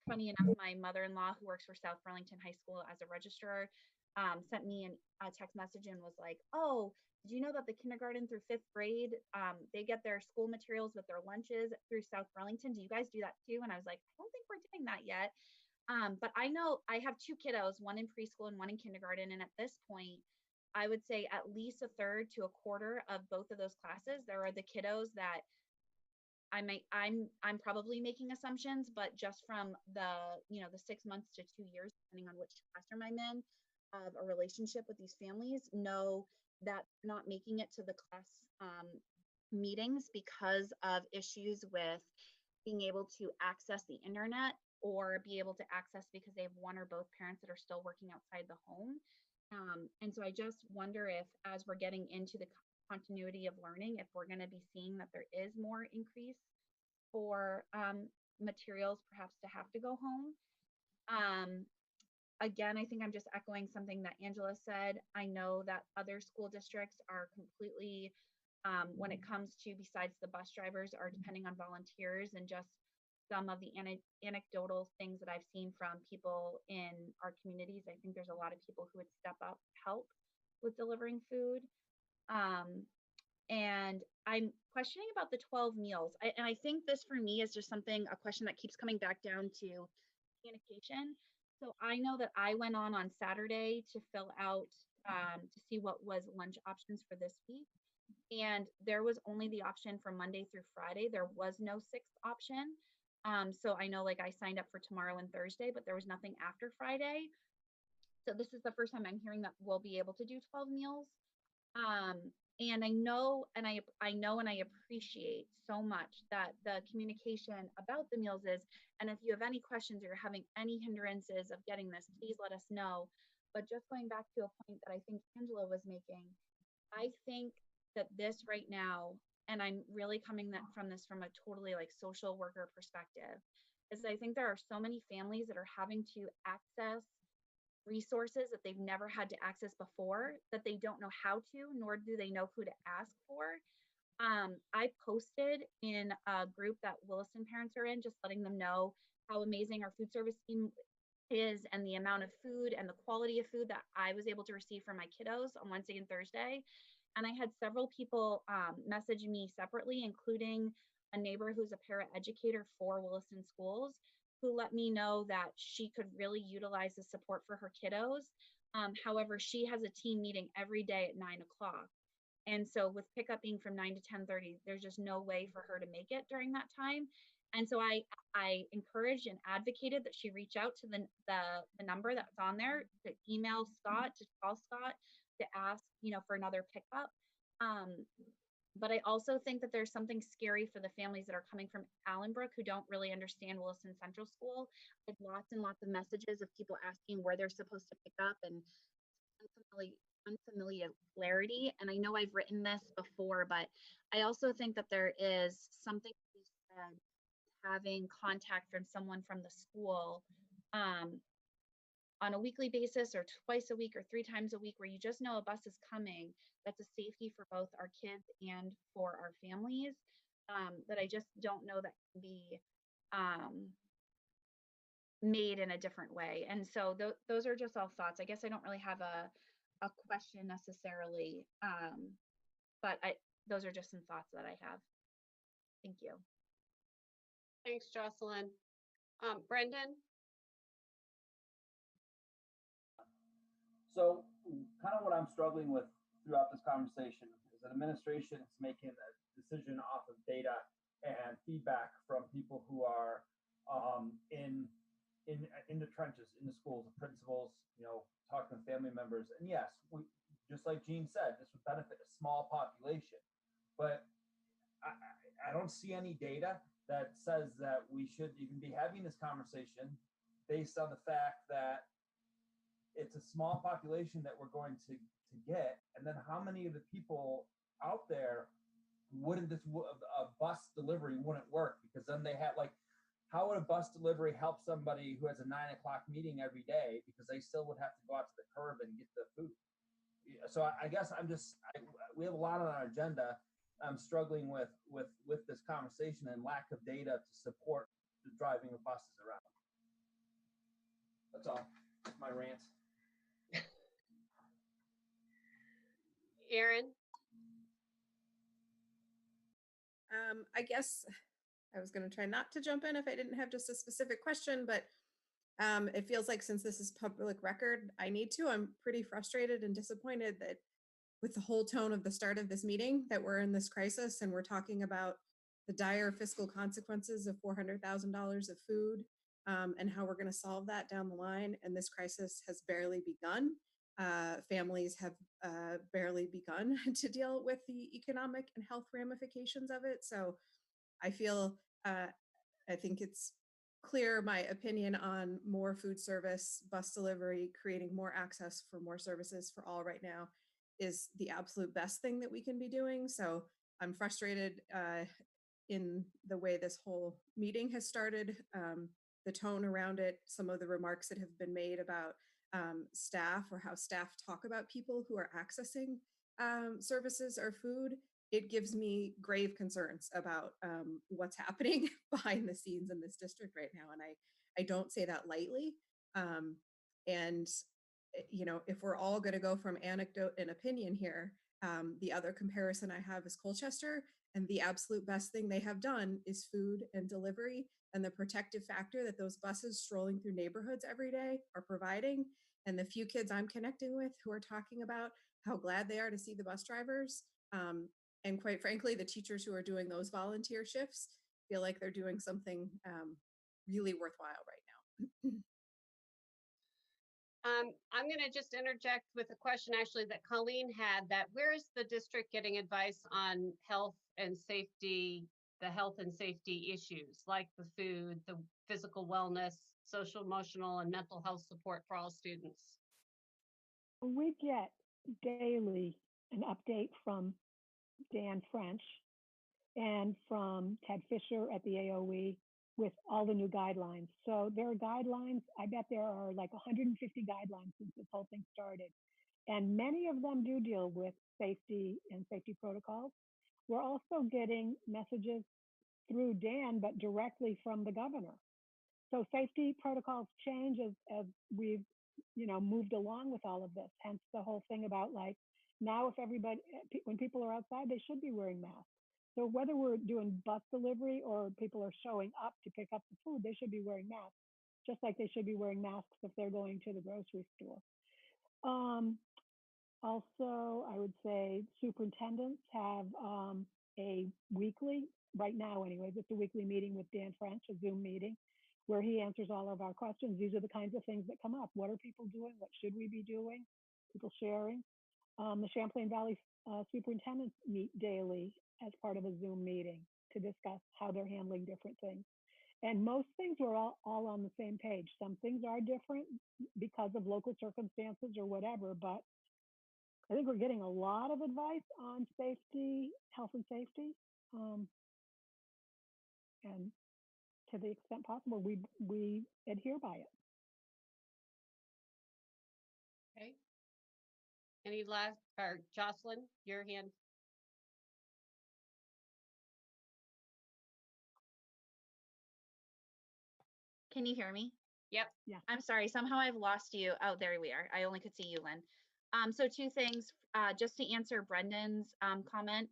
Funny enough, my mother-in-law, who works for South Burlington High School as a registrar, sent me a text message and was like, "Oh, did you know that the kindergarten through 5th grade, they get their school materials with their lunches through South Burlington? Do you guys do that too?" And I was like, "I don't think we're doing that yet." But I know I have 2 kiddos, one in preschool and one in kindergarten. And at this point, I would say at least a third to a quarter of both of those classes, there are the kiddos that I'm probably making assumptions, but just from the 6 months to 2 years, depending on which classroom I'm in, of a relationship with these families, know that not making it to the class meetings because of issues with being able to access the internet, or be able to access because they have one or both parents that are still working outside the home. And so I just wonder if, as we're getting into the continuity of learning, if we're going to be seeing that there is more increase for materials perhaps to have to go home. Again, I think I'm just echoing something that Angela said. I know that other school districts are completely, when it comes to, besides the bus drivers, are depending on volunteers, and just some of the anecdotal things that I've seen from people in our communities. I think there's a lot of people who would step up, help with delivering food. And I'm questioning about the 12 meals. And I think this for me is just something, a question that keeps coming back down to communication. So I know that I went on Saturday to fill out, to see what was lunch options for this week. And there was only the option for Monday through Friday. There was no 6th option. So I know, like, I signed up for tomorrow and Thursday, but there was nothing after Friday. So this is the first time I'm hearing that we'll be able to do 12 meals. And I know and I appreciate so much that the communication about the meals is, and if you have any questions or you're having any hindrances of getting this, please let us know. But just going back to a point that I think Angela was making, I think that this right now, and I'm really coming from this from a totally like social worker perspective, is I think there are so many families that are having to access resources that they've never had to access before, that they don't know how to, nor do they know who to ask for. I posted in a group that Williston parents are in, just letting them know how amazing our food service team is, and the amount of food and the quality of food that I was able to receive from my kiddos on Wednesday and Thursday. And I had several people message me separately, including a neighbor who's a paraeducator for Williston Schools, who let me know that she could really utilize the support for her kiddos. However, she has a team meeting every day at 9 o'clock. And so with pickup being from 9 to 10:30, there's just no way for her to make it during that time. And so I encouraged and advocated that she reach out to the number that's on there, to email Scott, to call Scott, to ask, for another pickup. But I also think that there's something scary for the families that are coming from Allenbrook who don't really understand Wilson Central School. With lots and lots of messages of people asking where they're supposed to pick up and unfamiliarity. And I know I've written this before, but I also think that there is something to be said having contact from someone from the school on a weekly basis or twice a week or 3 times a week, where you just know a bus is coming. That's a safety for both our kids and for our families, that I just don't know that can be made in a different way. And so those are just all thoughts. I guess I don't really have a question necessarily, but those are just some thoughts that I have. Thank you. Thanks, Jocelyn. Brendan? So kind of what I'm struggling with throughout this conversation is that administration is making a decision off of data and feedback from people who are in the trenches, in the schools, the principals, talking to family members. And yes, just like Jean said, this would benefit a small population, but I don't see any data that says that we should even be having this conversation based on the fact that it's a small population that we're going to get. And then how many of the people out there wouldn't a bus delivery wouldn't work, because then they have how would a bus delivery help somebody who has a 9 o'clock meeting every day, because they still would have to go out to the curb and get the food. So I guess we have a lot on our agenda. I'm struggling with this conversation and lack of data to support the driving of buses around. That's all. That's my rant. Erin? I guess I was going to try not to jump in if I didn't have just a specific question, but it feels like since this is public record, I need to. I'm pretty frustrated and disappointed that with the whole tone of the start of this meeting that we're in this crisis and we're talking about the dire fiscal consequences of $400,000 of food and how we're going to solve that down the line. And this crisis has barely begun. Families have barely begun to deal with the economic and health ramifications of it. So I feel, I think it's clear my opinion on more food service, bus delivery, creating more access for more services for all right now is the absolute best thing that we can be doing. So I'm frustrated in the way this whole meeting has started, the tone around it, some of the remarks that have been made about staff or how staff talk about people who are accessing services or food. It gives me grave concerns about what's happening behind the scenes in this district right now. And I don't say that lightly. And, if we're all going to go from anecdote and opinion here, the other comparison I have is Colchester, and the absolute best thing they have done is food and delivery and the protective factor that those buses strolling through neighborhoods every day are providing. And the few kids I'm connecting with who are talking about how glad they are to see the bus drivers. And quite frankly, the teachers who are doing those volunteer shifts feel like they're doing something really worthwhile right now. I'm going to just interject with a question actually that Colleen had, that where is the district getting advice on health and safety, the health and safety issues like the food, the physical wellness, social, emotional, and mental health support for all students? We get daily an update from Dan French and from Ted Fisher at the AOE with all the new guidelines. So there are guidelines. I bet there are like 150 guidelines since this whole thing started. And many of them do deal with safety and safety protocols. We're also getting messages through Dan, but directly from the governor. So safety protocols change as we've, moved along with all of this. Hence the whole thing about now if when people are outside, they should be wearing masks. So whether we're doing bus delivery or people are showing up to pick up the food, they should be wearing masks, just like they should be wearing masks if they're going to the grocery store. Also, I would say superintendents have a weekly, right now anyways, it's a weekly meeting with Dan French, a Zoom meeting, where he answers all of our questions. These are the kinds of things that come up. What are people doing? What should we be doing? People sharing. The Champlain Valley superintendents meet daily as part of a Zoom meeting to discuss how they're handling different things. And most things were all on the same page. Some things are different because of local circumstances or whatever, but I think we're getting a lot of advice on safety, health and safety. And to the extent possible, we adhere by it. Okay. Any last, or Jocelyn, your hand? Can you hear me? Yep. Yeah. I'm sorry, somehow I've lost you. Oh, there we are. I only could see you, Lynn. So two things, just to answer Brendan's comment.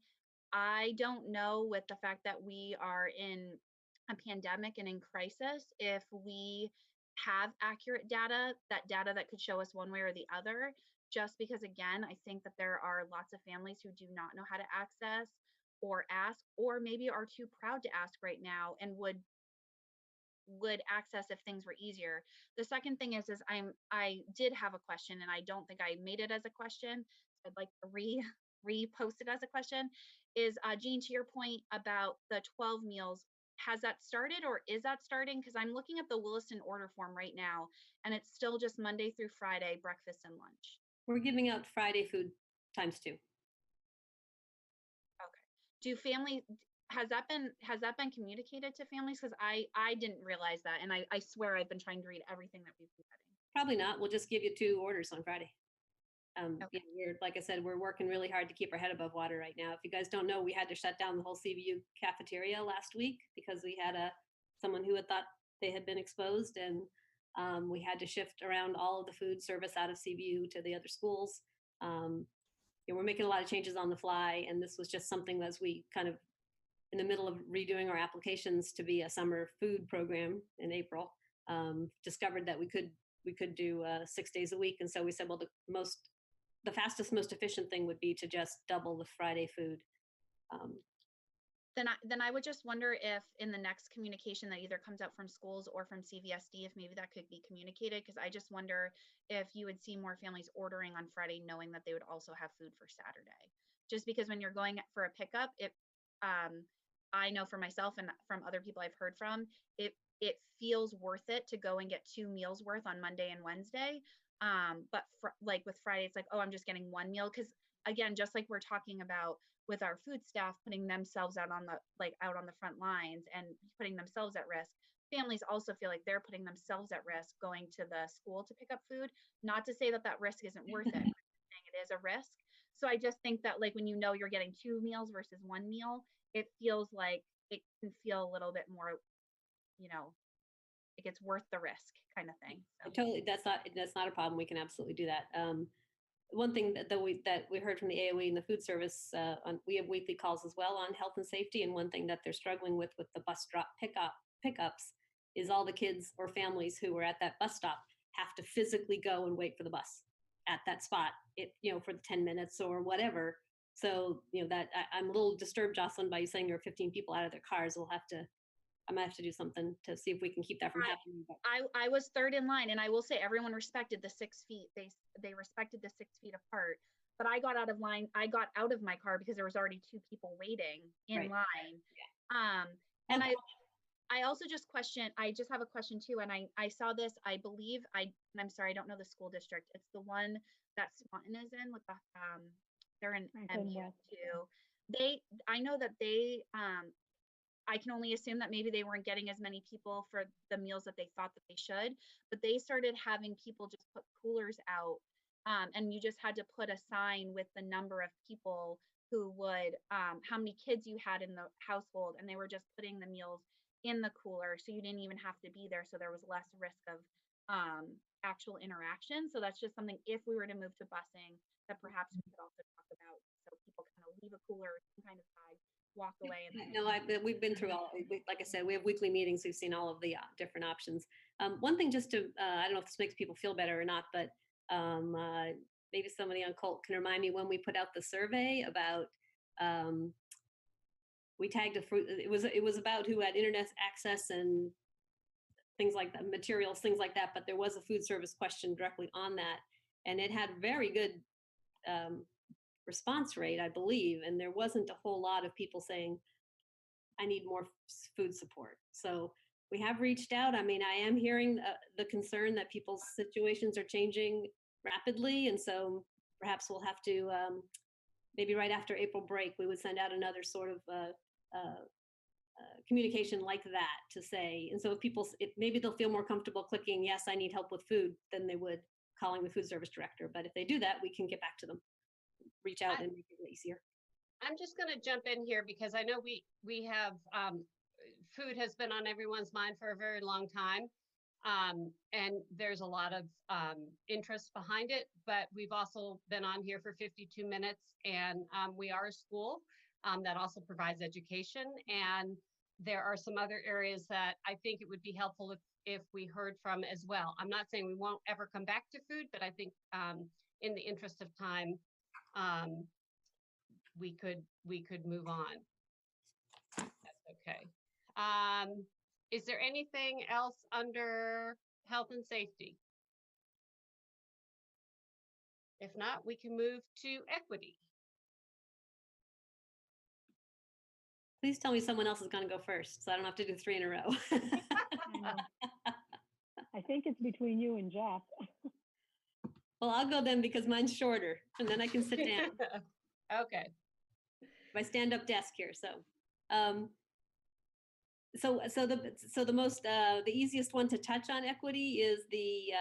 I don't know, with the fact that we are in a pandemic and in crisis, if we have accurate data that could show us one way or the other, just because, again, I think that there are lots of families who do not know how to access or ask, or maybe are too proud to ask right now and would access if things were easier. The second thing is I did have a question, and I don't think I made it as a question. So I'd like to repost it as a question. Is Jean, to your point about the 12 meals, has that started or is that starting? Because I'm looking at the Williston order form right now, and it's still just Monday through Friday, breakfast and lunch. We're giving out Friday food ×2. Okay. Do family, has that been communicated to families? Because I didn't realize that, and I swear I've been trying to read everything that we've been getting. Probably not. We'll just give you 2 orders on Friday. Okay. We're, like I said, we're working really hard to keep our head above water right now. If you guys don't know, we had to shut down the whole CVU cafeteria last week because we had someone who had thought they had been exposed, and we had to shift around all of the food service out of CVU to the other schools. We're making a lot of changes on the fly, and this was just something as we kind of in the middle of redoing our applications to be a summer food program in April, discovered that we could do 6 days a week. And so we said, well, the fastest, most efficient thing would be to just double the Friday food. Then I would just wonder if in the next communication that either comes out from schools or from CVSD, if maybe that could be communicated, because I just wonder if you would see more families ordering on Friday, knowing that they would also have food for Saturday. Just because when you're going for a pickup, I know for myself and from other people I've heard from, it feels worth it to go and get 2 meals worth on Monday and Wednesday. But like with Friday, it's like, oh, I'm just getting 1 meal. Because again, just like we're talking about with our food staff putting themselves out on the front lines and putting themselves at risk, families also feel like they're putting themselves at risk going to the school to pick up food. Not to say that risk isn't worth it, but saying it is a risk. So I just think that, like, when you know you're getting 2 meals versus 1 meal, it feels like it can feel a little bit more, like it's worth the risk kind of thing. So. Totally, that's not a problem. We can absolutely do that. One thing that we heard from the AOE and the food service, we have weekly calls as well on health and safety. And one thing that they're struggling with the bus drop pickups is all the kids or families who are at that bus stop have to physically go and wait for the bus at that spot, for the 10 minutes or whatever. So, that I'm a little disturbed, Jocelyn, by you saying there are 15 people out of their cars. I might have to do something to see if we can keep that from happening. I was third in line, and I will say everyone respected the 6 feet. They respected the 6 feet apart. But I got out of line. I got out of my car because there was already 2 people waiting in line. Yeah. And I also just have a question too. And I saw this, I believe, and I'm sorry, I don't know the school district. It's the one that Swanton is in with the, they're in MU too. I know that I can only assume that maybe they weren't getting as many people for the meals that they thought that they should, but they started having people just put coolers out, and you just had to put a sign with the number of people who would, how many kids you had in the household, and they were just putting the meals in the cooler, so you didn't even have to be there, so there was less risk of actual interaction. So that's just something, if we were to move to busing, that perhaps we could also talk about, so people kind of leave a cooler, some kind of bag, walk away. And we've been through like I said, we have weekly meetings. We've seen all of the different options. One thing, just to, I don't know if this makes people feel better or not, but maybe somebody on Colt can remind me when we put out the survey about, we tagged it was about who had internet access and things like that, materials, things like that. But there was a food service question directly on that. And it had very good response rate, I believe, and there wasn't a whole lot of people saying, I need more food support. So we have reached out. I mean, I am hearing the concern that people's situations are changing rapidly. And so perhaps we'll have to, maybe right after April break, we would send out another sort of communication like that to say, and so if people, maybe they'll feel more comfortable clicking, yes, I need help with food, than they would calling the food service director. But if they do that, we can get back to them, reach out and make it easier. I'm just going to jump in here because I know we have food has been on everyone's mind for a very long time. And there's a lot of interest behind it, but we've also been on here for 52 minutes and we are a school that also provides education. And there are some other areas that I think it would be helpful if we heard from as well. I'm not saying we won't ever come back to food, but I think in the interest of time, we could move on. That's okay. Is there anything else under health and safety? If not, we can move to equity. Please tell me someone else is going to go first, so I don't have to do 3 in a row. I think it's between you and Jeff. Well, I'll go then because mine's shorter, and then I can sit down. Okay. My stand-up desk here. So, the easiest one to touch on equity is the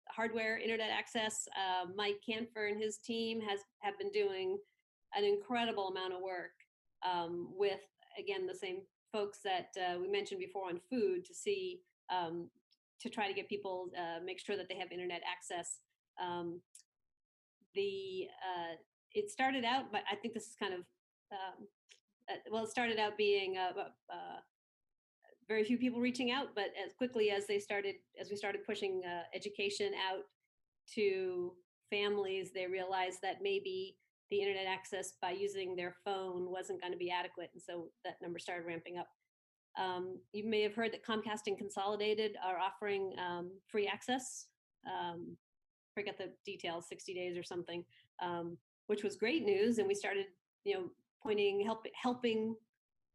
hardware internet access. Mike Canfer and his team have been doing an incredible amount of work with, again, the same folks that we mentioned before on food to see to try to get people make sure that they have internet access. It started out, but I think this is kind of it started out being very few people reaching out, but as quickly as we started pushing education out to families, they realized that maybe the internet access by using their phone wasn't going to be adequate, and so that number started ramping up. You may have heard that Comcast and Consolidated are offering free access. Forget the details, 60 days or something, which was great news, and we started, helping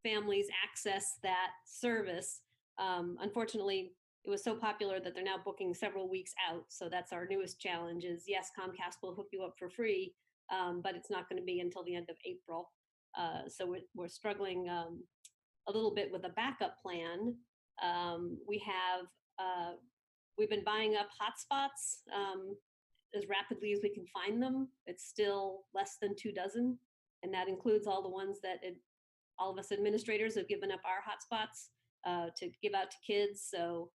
families access that service. Unfortunately, it was so popular that they're now booking several weeks out. So that's our newest challenge is, yes, Comcast will hook you up for free, but it's not going to be until the end of April. So we're struggling a little bit with a backup plan. We've been buying up hotspots as rapidly as we can find them. It's still less than 2 dozen, and that includes all the ones that all of us administrators have given up our hotspots to give out to kids. So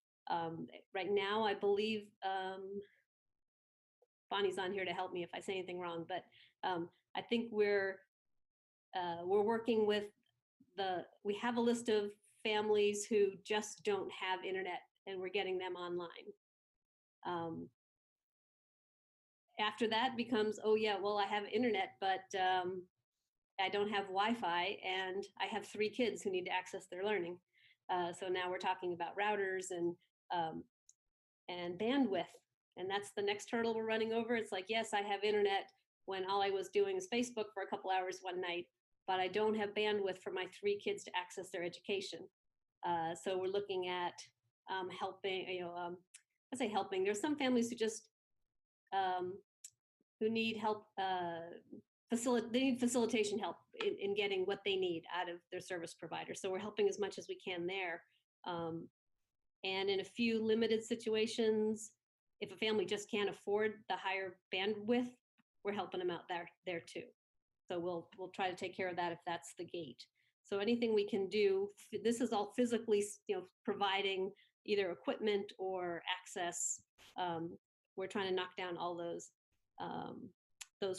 right now, I believe Bonnie's on here to help me if I say anything wrong, but I think we're working with we have a list of families who just don't have internet, and we're getting them online. After that becomes, oh yeah, well, I have internet, but I don't have Wi-Fi, and I have 3 kids who need to access their learning. So now we're talking about routers and bandwidth, and that's the next hurdle we're running over. It's like, yes, I have internet when all I was doing is Facebook for a couple hours one night, but I don't have bandwidth for my 3 kids to access their education. So we're looking at helping, I say helping. There's some families who just who need help. They need facilitation help in getting what they need out of their service provider. So we're helping as much as we can there. And in a few limited situations, if a family just can't afford the higher bandwidth, we're helping them out there too. So we'll try to take care of that if that's the gate. So anything we can do, this is all physically, providing either equipment or access. We're trying to knock down all those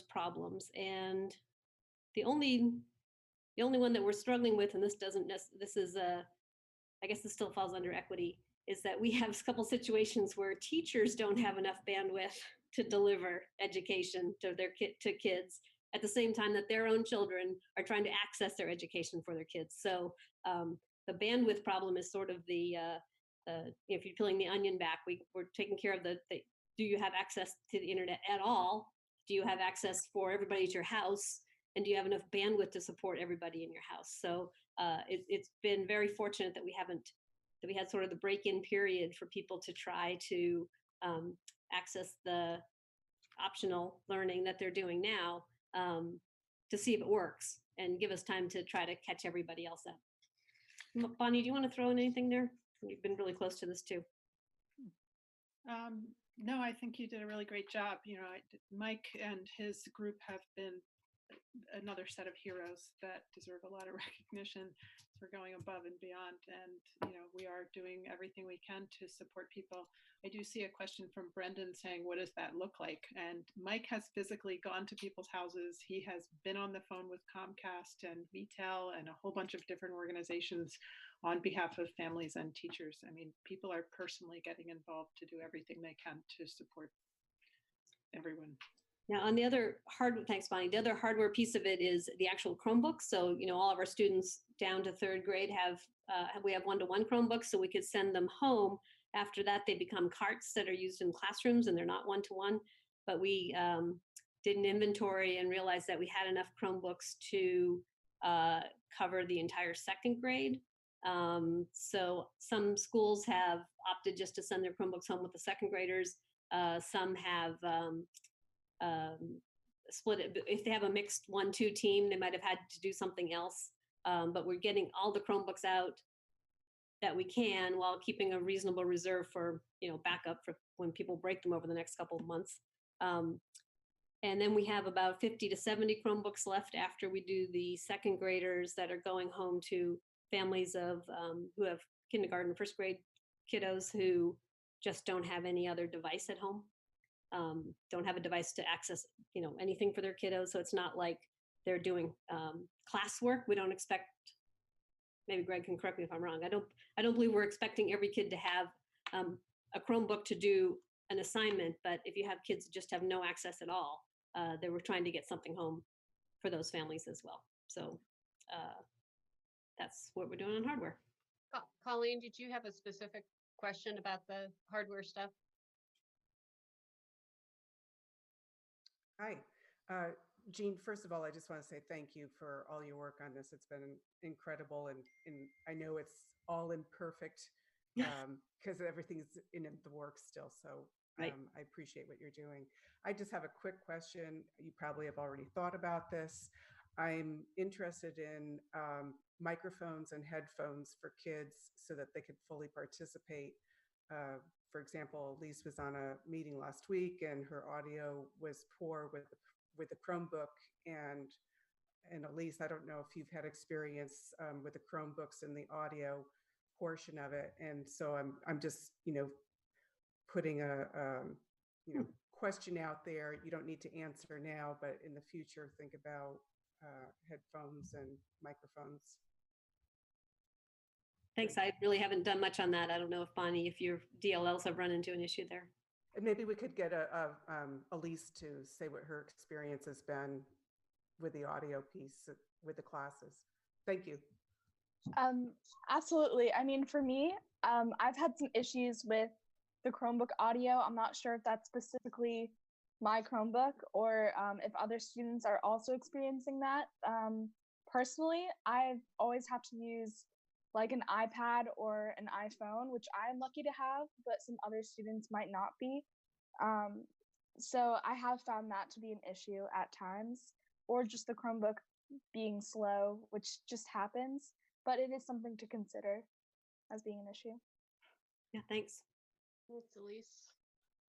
problems. And the only one that we're struggling with, and this is I guess this still falls under equity, is that we have a couple situations where teachers don't have enough bandwidth to deliver education to kids at the same time that their own children are trying to access their education for their kids. So the bandwidth problem is sort of if you're peeling the onion back, we're taking care of do you have access to the internet at all? do you have access for everybody at your house? And do you have enough bandwidth to support everybody in your house? So it's been very fortunate that we had sort of the break-in period for people to try to access the optional learning that they're doing now, to see if it works and give us time to try to catch everybody else up. Bonnie, do you want to throw in anything there? You've been really close to this too. No, I think you did a really great job. Mike and his group have been another set of heroes that deserve a lot of recognition for going above and beyond. And, we are doing everything we can to support people. I do see a question from Brendan saying, what does that look like? And Mike has physically gone to people's houses. He has been on the phone with Comcast and VTEL and a whole bunch of different organizations on behalf of families and teachers. I mean, people are personally getting involved to do everything they can to support everyone. Now, on the other thanks, Bonnie. The other hardware piece of it is the actual Chromebooks. So, all of our students down to 3rd grade we have one-to-one Chromebooks, so we could send them home. After that, they become carts that are used in classrooms, and they're not one-to-one. But we did an inventory and realized that we had enough Chromebooks to cover the entire 2nd grade. So some schools have opted just to send their Chromebooks home with the 2nd graders. Some have split it. If they have a mixed 1-2 team, they might have had to do something else. But we're getting all the Chromebooks out that we can while keeping a reasonable reserve for, backup for when people break them over the next couple of months. And then we have about 50 to 70 Chromebooks left after we do the 2nd graders that are going home to families of who have kindergarten, 1st grade kiddos who just don't have any other device at home. Don't have a device to access, anything for their kiddos. So it's not like they're doing classwork. We don't expect, maybe Greg can correct me if I'm wrong. I don't believe we're expecting every kid to have a Chromebook to do an assignment, but if you have kids that just have no access at all, they were trying to get something home for those families as well. So that's what we're doing on hardware. Colleen, did you have a specific question about the hardware stuff? Hi, Jean, first of all, I just want to say thank you for all your work on this. It's been incredible. And I know it's all imperfect because everything's in the works still. So I appreciate what you're doing. I just have a quick question. You probably have already thought about this. I'm interested in microphones and headphones for kids so that they could fully participate. For example, Elise was on a meeting last week and her audio was poor with the Chromebook. And Elise, I don't know if you've had experience with the Chromebooks and the audio portion of it. And so I'm just, putting a question out there. You don't need to answer now, but in the future, think about headphones and microphones. Thanks. I really haven't done much on that. I don't know if Bonnie, if your DLLs have run into an issue there. And maybe we could get Elise to say what her experience has been with the audio piece with the classes. Thank you. Absolutely. I mean, for me, I've had some issues with the Chromebook audio. I'm not sure if that's specifically my Chromebook or if other students are also experiencing that. Personally, I've always have to use like an iPad or an iPhone, which I'm lucky to have, but some other students might not be. So I have found that to be an issue at times, or just the Chromebook being slow, which just happens, but it is something to consider as being an issue. Yeah, thanks. Thanks, Elise.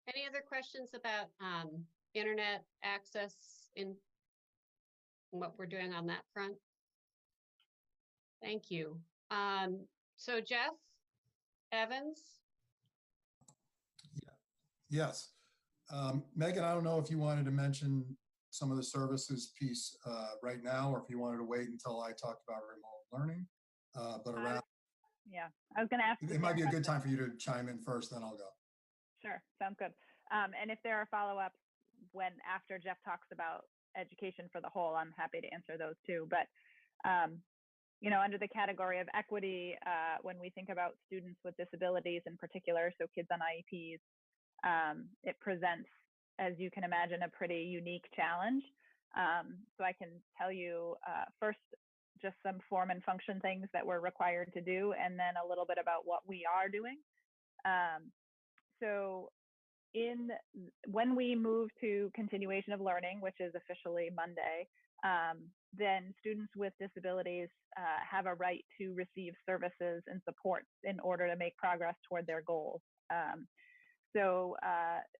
Any other questions about internet access in what we're doing on that front? Thank you. So Jeff Evans. Yes. Megan, I don't know if you wanted to mention some of the services piece right now, or if you wanted to wait until I talked about remote learning. But around, yeah, I was going to ask. It might be a good time for you to chime in first, then I'll go. Sure, sounds good. And if there are follow-ups after Jeff talks about education for the whole, I'm happy to answer those too. But under the category of equity, when we think about students with disabilities in particular, so kids on IEPs, it presents as you can imagine, a pretty unique challenge. So I can tell you first just some form and function things that we're required to do, and then a little bit about what we are doing. So when we move to continuation of learning, which is officially Monday, then students with disabilities have a right to receive services and supports in order to make progress toward their goals. So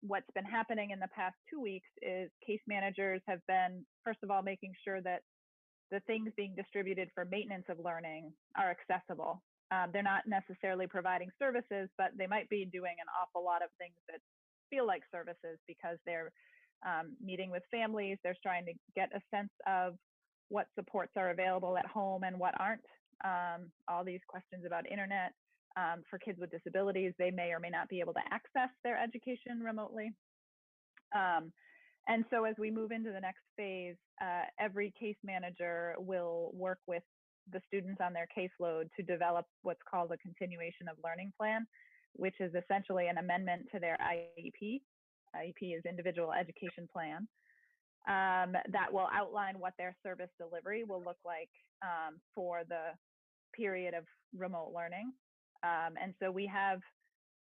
what's been happening in the past 2 weeks is case managers have been, first of all, making sure that the things being distributed for maintenance of learning are accessible. They're not necessarily providing services, but they might be doing an awful lot of things that feel like services because they're meeting with families. They're trying to get a sense of what supports are available at home and what aren't. All these questions about internet. For kids with disabilities, they may or may not be able to access their education remotely. And so as we move into the next phase, every case manager will work with the students on their caseload to develop what's called a continuation of learning plan, which is essentially an amendment to their IEP. IEP is individual education plan. That will outline what their service delivery will look like for the period of remote learning. And so we have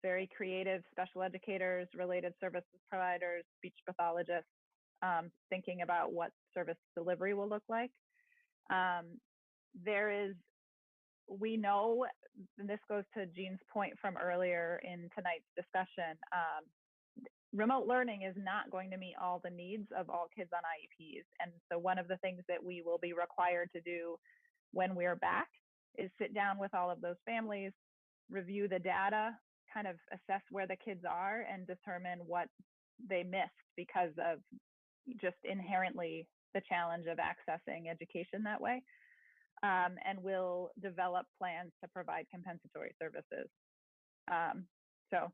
very creative special educators, related services providers, speech pathologists, thinking about what service delivery will look like. We know, and this goes to Jean's point from earlier in tonight's discussion, remote learning is not going to meet all the needs of all kids on IEPs. And so one of the things that we will be required to do when we're back is sit down with all of those families, review the data, kind of assess where the kids are and determine what they missed because of just inherently the challenge of accessing education that way. And we'll develop plans to provide compensatory services. So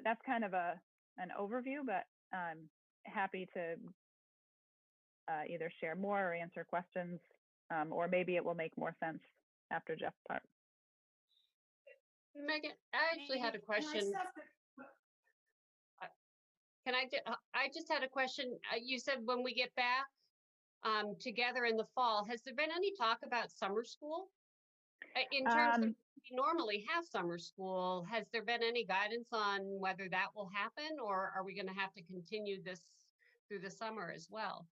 that's kind of an overview, but I'm happy to either share more or answer questions, or maybe it will make more sense after Jeff's part. Megan, I actually had a question. I just had a question. You said when we get back together in the fall, has there been any talk about summer school? In terms of, we normally have summer school, has there been any guidance on whether that will happen, or are we going to have to continue this through the summer as well?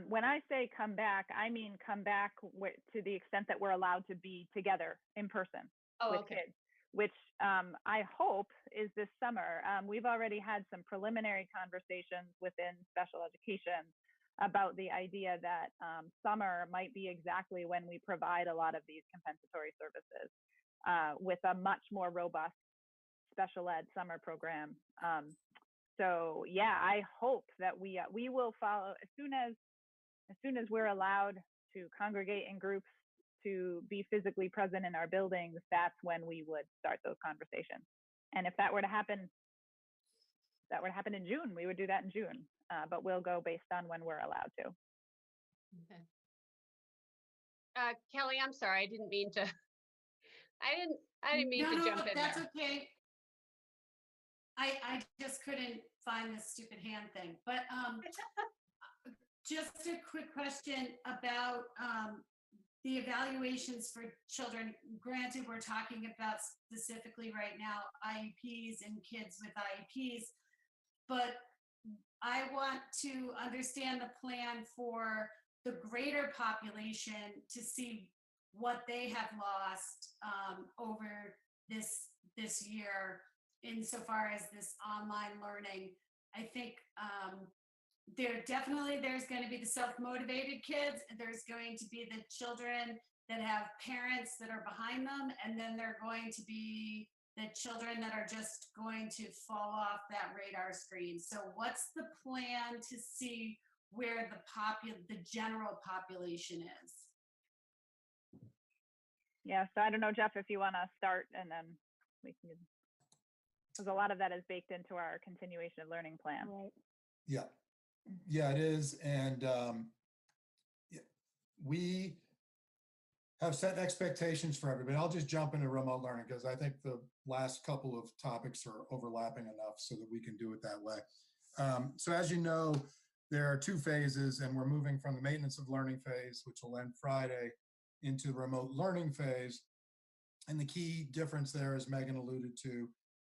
When I say come back, I mean come back to the extent that we're allowed to be together in person with kids, which I hope is this summer. We've already had some preliminary conversations within special education about the idea that summer might be exactly when we provide a lot of these compensatory services with a much more robust special ed summer program. So yeah, I hope that we will follow as soon as we're allowed to congregate in groups, to be physically present in our buildings. That's when we would start those conversations. And if that were to happen, in June, we would do that in June. But we'll go based on when we're allowed to. Okay. Kelly, I'm sorry, I didn't mean to. I didn't mean to jump in that's there. Okay. I just couldn't find the stupid hand thing. But just a quick question about the evaluations for children. Granted, we're talking about specifically right now IEPs and kids with IEPs, but I want to understand the plan for the greater population to see what they have lost over this year insofar as this online learning. I think there's going to be the self-motivated kids, and there's going to be the children that have parents that are behind them, and then they're going to be the children that are just going to fall off that radar screen. So what's the plan to see where the general population is? Yeah, so I don't know, Jeff, if you want to start, and then we can, because a lot of that is baked into our continuation of learning plan. Right. Yeah, it is. And we have set expectations for everybody. I'll just jump into remote learning because I think the last couple of topics are overlapping enough so that we can do it that way. So as you know, there are two phases, and we're moving from the maintenance of learning phase, which will end Friday, into the remote learning phase. And the key difference there, as Megan alluded to,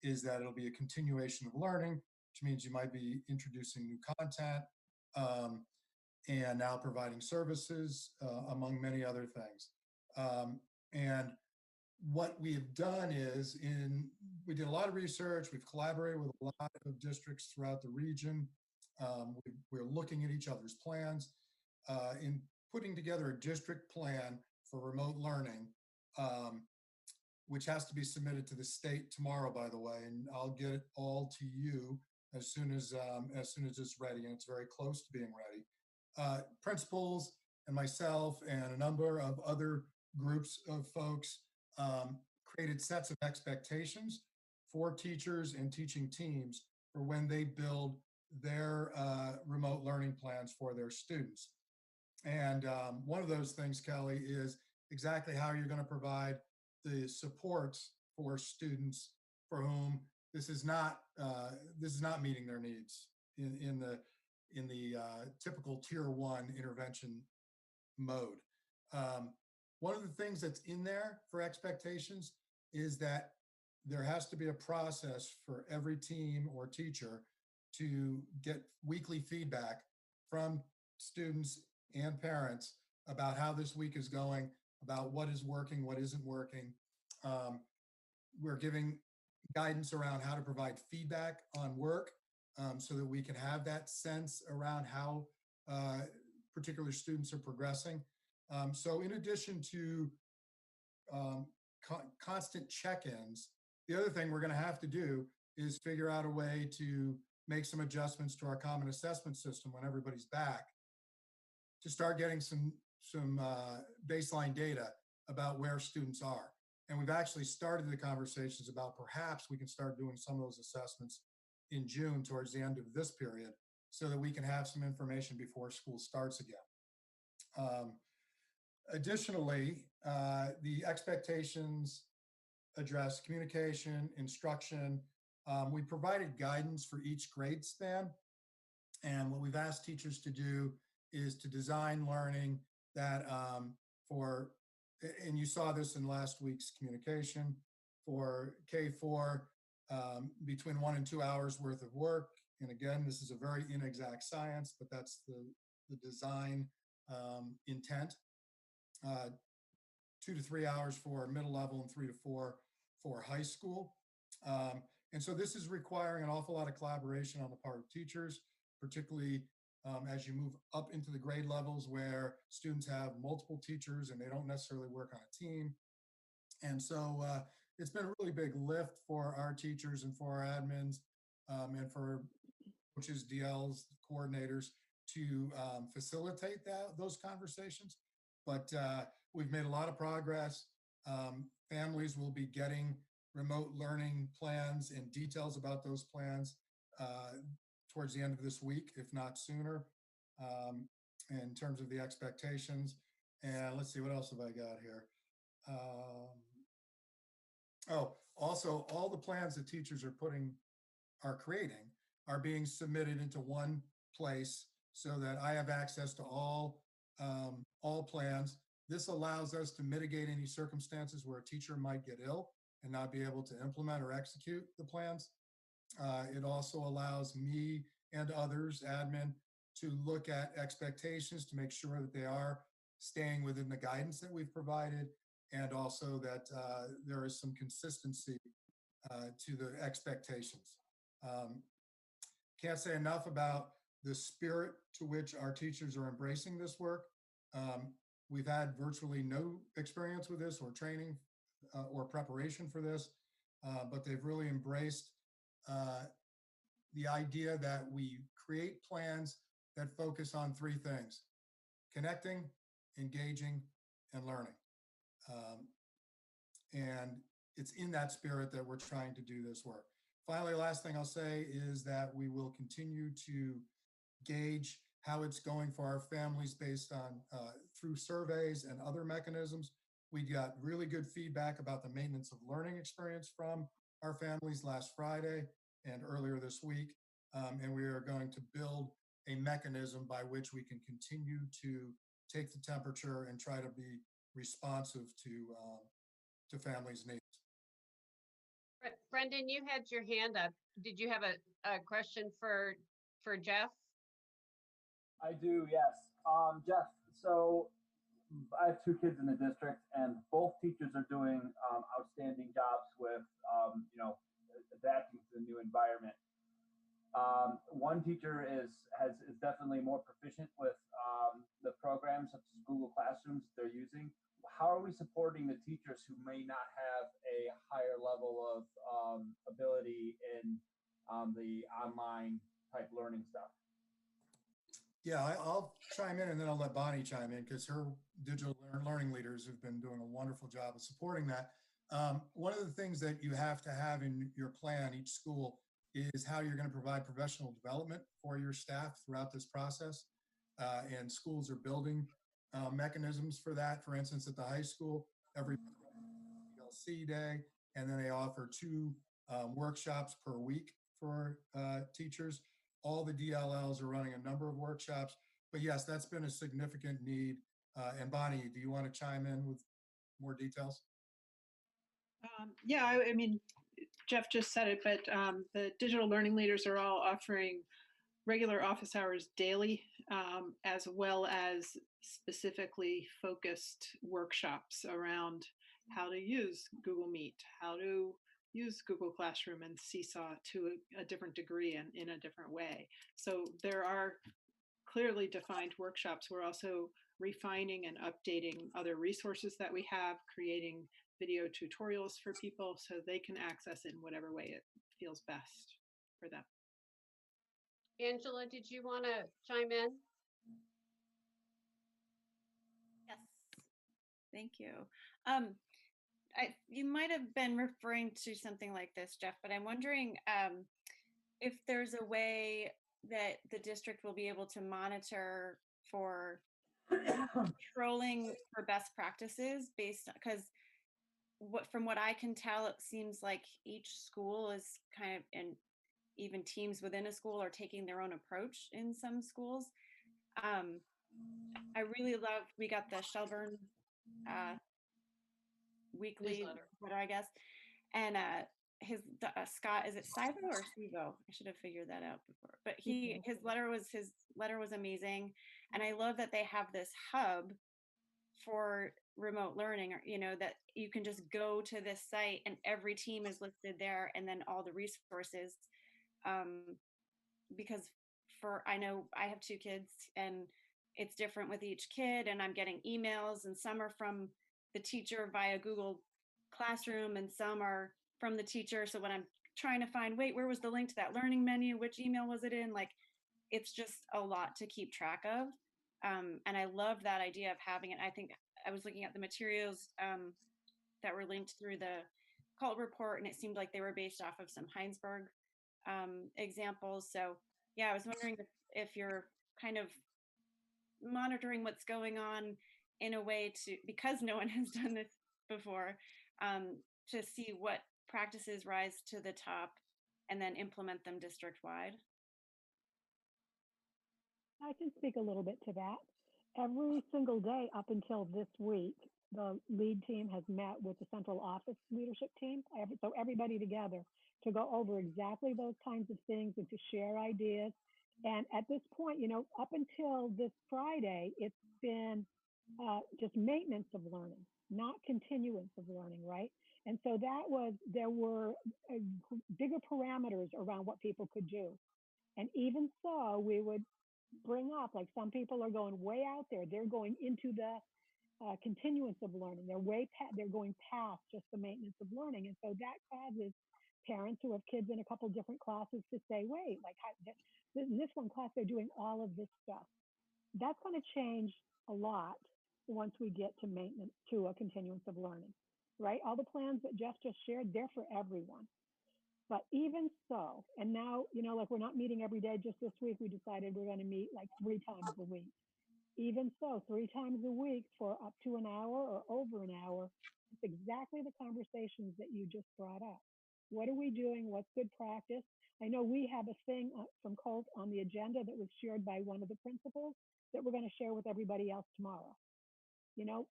is that it'll be a continuation of learning, which means you might be introducing new content and now providing services, among many other things. And what we have done is we did a lot of research. We've collaborated with a lot of districts throughout the region. We're looking at each other's plans in putting together a district plan for remote learning, which has to be submitted to the state tomorrow, by the way, and I'll get it all to you as soon as it's ready, and it's very close to being ready. Principals and myself and a number of other groups of folks created sets of expectations for teachers and teaching teams for when they build their remote learning plans for their students. And one of those things, Kelly, is exactly how you're going to provide the supports for students for whom this is not meeting their needs in the typical tier 1 intervention mode. One of the things that's in there for expectations is that there has to be a process for every team or teacher to get weekly feedback from students and parents about how this week is going, about what is working, what isn't working. We're giving guidance around how to provide feedback on work so that we can have that sense around how particular students are progressing. So in addition to constant check-ins, the other thing we're going to have to do is figure out a way to make some adjustments to our common assessment system when everybody's back to start getting some baseline data about where students are. And we've actually started the conversations about perhaps we can start doing some of those assessments in June towards the end of this period so that we can have some information before school starts again. Additionally, the expectations address communication, instruction. We provided guidance for each grade span. And what we've asked teachers to do is to design learning that and you saw this in last week's communication, for K4, between 1 and 2 hours worth of work. And again, this is a very inexact science, but that's the design intent. 2 to 3 hours for middle level and 3 to 4 for high school. And so this is requiring an awful lot of collaboration on the part of teachers, particularly as you move up into the grade levels where students have multiple teachers and they don't necessarily work on a team. And so it's been a really big lift for our teachers and for our admins and for coaches, DLs, coordinators to facilitate those conversations. But we've made a lot of progress. Families will be getting remote learning plans and details about those plans towards the end of this week, if not sooner, in terms of the expectations. And let's see, what else have I got here? Also, all the plans that teachers are creating are being submitted into one place so that I have access to all plans. This allows us to mitigate any circumstances where a teacher might get ill and not be able to implement or execute the plans. It also allows me and others, admin, to look at expectations to make sure that they are staying within the guidance that we've provided, and also that there is some consistency to the expectations. Can't say enough about the spirit to which our teachers are embracing this work. We've had virtually no experience with this or training or preparation for this, but they've really embraced the idea that we create plans that focus on 3 things: connecting, engaging, and learning. And it's in that spirit that we're trying to do this work. Finally, last thing I'll say is that we will continue to gauge how it's going for our families based on through surveys and other mechanisms. We got really good feedback about the maintenance of learning experience from our families last Friday and earlier this week. and we are going to build a mechanism by which we can continue to take the temperature and try to be responsive to families' needs. Brendan, you had your hand up. Did you have a question for Jeff? I do, yes. Jeff, so I have 2 kids in the district, and both teachers are doing outstanding jobs with, adapting to the new environment. One teacher is definitely more proficient with the programs such as Google Classrooms they're using. How are we supporting the teachers who may not have a higher level of ability in the online type learning stuff? Yeah, I'll chime in and then I'll let Bonnie chime in because her digital learning leaders have been doing a wonderful job of supporting that. One of the things that you have to have in your plan, each school, is how you're going to provide professional development for your staff throughout this process. And schools are building mechanisms for that. For instance, at the high school, every DLC day, and then they offer 2 workshops per week for teachers. All the DLLs are running a number of workshops, but yes, that's been a significant need. And Bonnie, do you want to chime in with more details? Yeah, I mean, Jeff just said it, but the digital learning leaders are all offering regular office hours daily, as well as specifically focused workshops around how to use Google Meet, how to use Google Classroom and Seesaw to a different degree and in a different way. So there are clearly defined workshops. We're also refining and updating other resources that we have, creating video tutorials for people so they can access it in whatever way it feels best for them. Angela, did you want to chime in? Yes, thank you. You might have been referring to something like this, Jeff, but I'm wondering if there's a way that the district will be able to monitor for controlling for best practices based on, because from what I can tell, it seems like each school is kind of, and even teams within a school are taking their own approach in some schools. I really love, we got the Shelburne weekly letter, I guess, and his Scott, is it Sivo or Sivo? I should have figured that out before. But his letter was amazing, and I love that they have this hub for remote learning, or that you can just go to this site and every team is listed there, and then all the resources. Because I know I have 2 kids, and it's different with each kid, and I'm getting emails, and some are from the teacher via Google Classroom, and some are from the teacher. So when I'm trying to find, wait, where was the link to that learning menu? Which email was it in? Like, it's just a lot to keep track of. And I love that idea of having it. I think I was looking at the materials that were linked through the CULT report, and it seemed like they were based off of some Heinsberg examples. So yeah, I was wondering if you're kind of monitoring what's going on in a way because no one has done this before, to see what practices rise to the top and then implement them district-wide. I can speak a little bit to that. Every single day up until this week, the lead team has met with the central office leadership team, so everybody together, to go over exactly those kinds of things and to share ideas. And at this point, up until this Friday, it's been just maintenance of learning, not continuance of learning, right? And so there were bigger parameters around what people could do. And even so, we would bring up, like, some people are going way out there. They're going into the continuance of learning. They're going past just the maintenance of learning. And so that causes parents who have kids in a couple different classes to say, wait, like, in this one class, they're doing all of this stuff. That's going to change a lot once we get to maintenance, to a continuance of learning, right? All the plans that Jeff just shared, they're for everyone. But even so, and now, like, we're not meeting every day. Just this week, we decided we're going to meet like 3 times a week. Even so, 3 times a week for up to an hour or over an hour, it's exactly the conversations that you just brought up. What are we doing? What's good practice? I know we have a thing from Colt on the agenda that was shared by one of the principals that we're going to share with everybody else tomorrow. You know,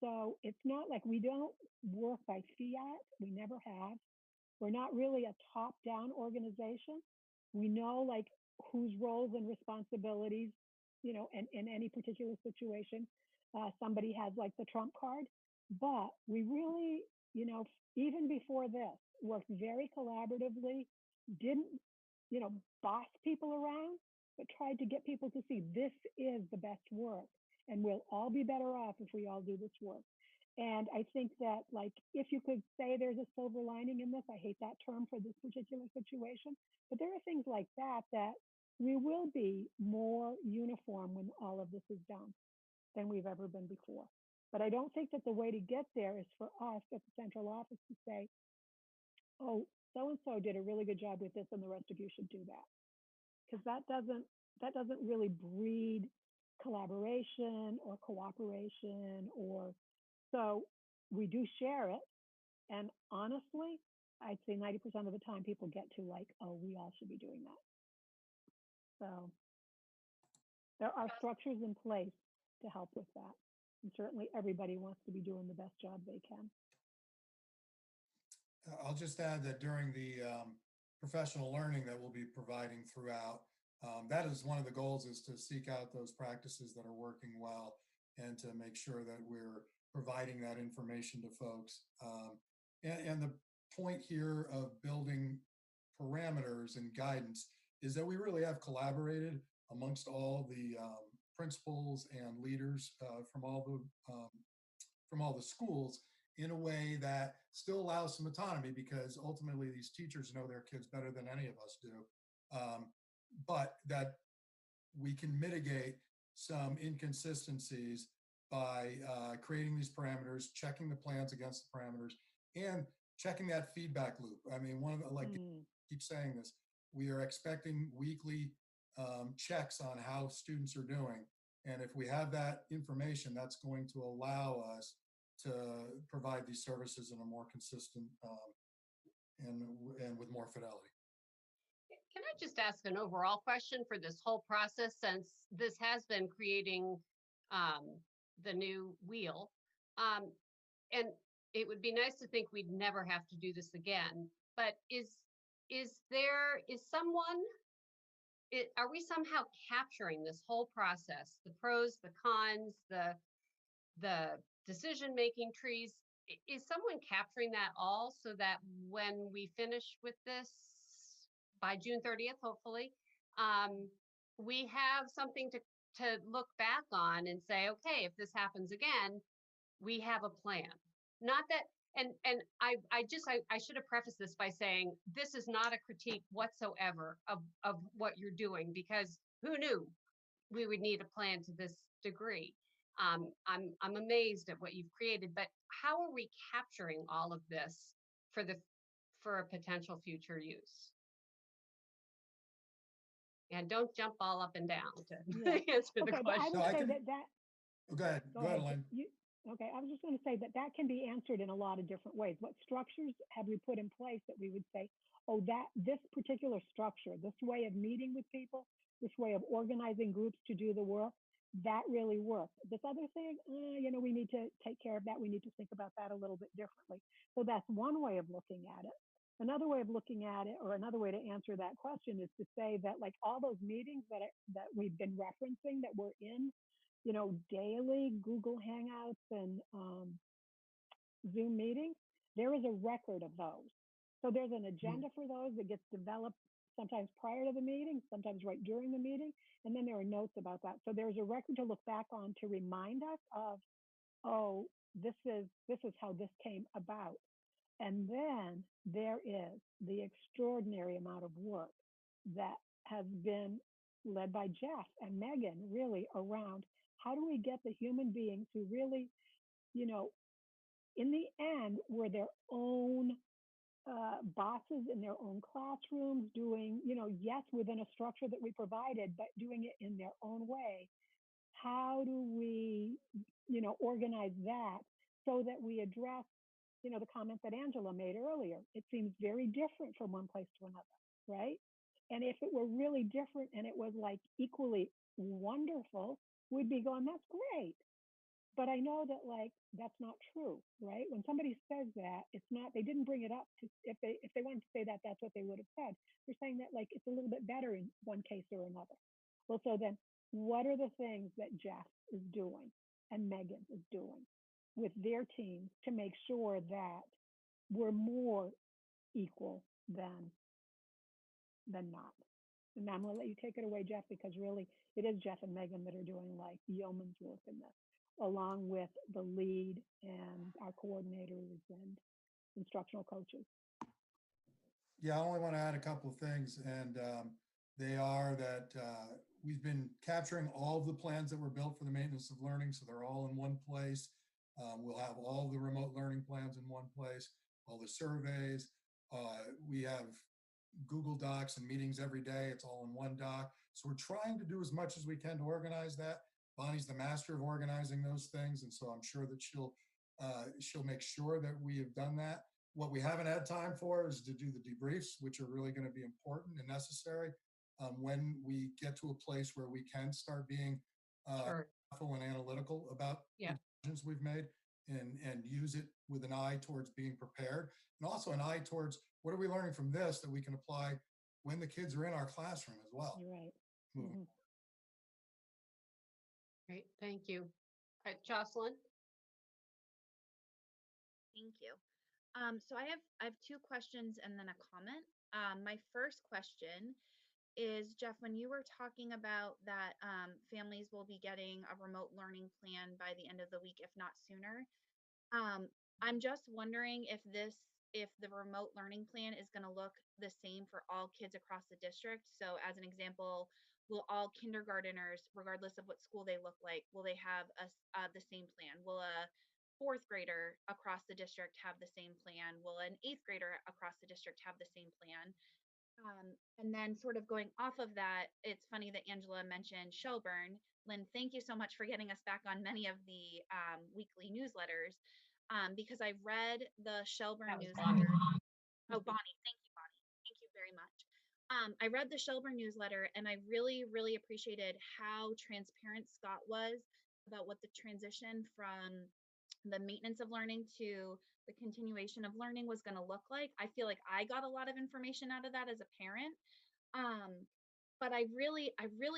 so it's not like we don't work by fiat. We never have. We're not really a top-down organization. We know like whose roles and responsibilities, you know, in any particular situation, somebody has like the trump card. But we really, you know, even before this, worked very collaboratively, didn't, you know, boss people around, but tried to get people to see this is the best work and we'll all be better off if we all do this work. And I think that, like, if you could say there's a silver lining in this, I hate that term for this particular situation, but there are things like that that we will be more uniform when all of this is done than we've ever been before. But I don't think that the way to get there is for us at the central office to say, oh, so-and-so did a really good job with this and the rest of you should do that. Because that doesn't really breed collaboration or cooperation, or so we do share it. And honestly, I'd say 90% of the time people get to like, oh, we all should be doing that. So there are structures in place to help with that. And certainly everybody wants to be doing the best job they can. I'll just add that during the professional learning that we'll be providing throughout, that is one of the goals, is to seek out those practices that are working well and to make sure that we're providing that information to folks. And the point here of building parameters and guidance is that we really have collaborated amongst all the principals and leaders from all the schools in a way that still allows some autonomy, because ultimately these teachers know their kids better than any of us do. But that we can mitigate some inconsistencies by creating these parameters, checking the plans against the parameters, and checking that feedback loop. I mean, one of the, like, keep saying this, we are expecting weekly checks on how students are doing. And if we have that information, that's going to allow us to provide these services in a more consistent and with more fidelity. Can I just ask an overall question for this whole process, since this has been creating the new wheel? And it would be nice to think we'd never have to do this again, but are we somehow capturing this whole process, the pros, the cons, the decision-making trees? Is someone capturing that all so that when we finish with this by June 30th, hopefully, we have something to look back on and say, okay, if this happens again, we have a plan. Not that, and I should have prefaced this by saying, this is not a critique whatsoever of what you're doing, because who knew we would need a plan to this degree. I'm amazed at what you've created, but how are we capturing all of this for a potential future use? And don't jump all up and down to answer the question. I would say that go ahead, Elaine. Okay, I was just going to say that can be answered in a lot of different ways. What structures have we put in place that we would say, oh, this particular structure, this way of meeting with people, this way of organizing groups to do the work, that really works. This other thing, you know, we need to take care of that. We need to think about that a little bit differently. So that's one way of looking at it. Another way of looking at it, or another way to answer that question, is to say that like all those meetings that we've been referencing that we're in, you know, daily Google Hangouts and Zoom meetings, there is a record of those. So there's an agenda for those that gets developed sometimes prior to the meeting, sometimes right during the meeting, and then there are notes about that. So there's a record to look back on to remind us of, oh, this is how this came about. And then there is the extraordinary amount of work that has been led by Jeff and Megan, really around how do we get the human beings who really, you know, in the end were their own bosses in their own classrooms, doing, you know, yes, within a structure that we provided, but doing it in their own way. How do we, you know, organize that so that we address the comment that Angela made earlier. It seems very different from one place to another, right? And if it were really different and it was like equally wonderful, we'd be going, that's great. But I know that like that's not true, right? When somebody says that, it's not, they didn't bring it up to, if they wanted to say that, that's what they would have said. They're saying that like it's a little bit better in one case or another. Well, so then what are the things that Jeff is doing and Megan is doing with their teams to make sure that we're more equal than not? And I'm gonna let you take it away, Jeff, because really it is Jeff and Megan that are doing like yeoman's work in this, along with the lead and our coordinators and instructional coaches. Yeah, I only want to add a couple of things, and they are that we've been capturing all of the plans that were built for the maintenance of learning, so they're all in one place. We'll have all the remote learning plans in one place, all the surveys. We have Google Docs and meetings every day. It's all in one doc. So we're trying to do as much as we can to organize that. Bonnie's the master of organizing those things, and so I'm sure that she'll make sure that we have done that. What we haven't had time for is to do the debriefs, which are really going to be important and necessary when we get to a place where we can start being thoughtful and analytical about the decisions we've made, and use it with an eye towards being prepared, and also an eye towards what are we learning from this that we can apply when the kids are in our classroom as well. You're right. Mm-hmm. Great, thank you. All right, Jocelyn. Thank you. So I have two questions and then a comment. My first question is, Jeff, when you were talking about that families will be getting a remote learning plan by the end of the week, if not sooner, I'm just wondering if the remote learning plan is going to look the same for all kids across the district. So as an example, will all kindergarteners, regardless of what school they look like, will they have the same plan? Will a fourth grader across the district have the same plan? Will an eighth grader across the district have the same plan? And then sort of going off of that, it's funny that Angela mentioned Shelburne. Lynn, thank you so much for getting us back on many of the weekly newsletters, because I read the Shelburne newsletter. Oh, Bonnie, thank you, Bonnie. Thank you very much. I read the Shelburne newsletter and I really, really appreciated how transparent Scott was about what the transition from the maintenance of learning to the continuation of learning was going to look like. I feel like I got a lot of information out of that as a parent. But I really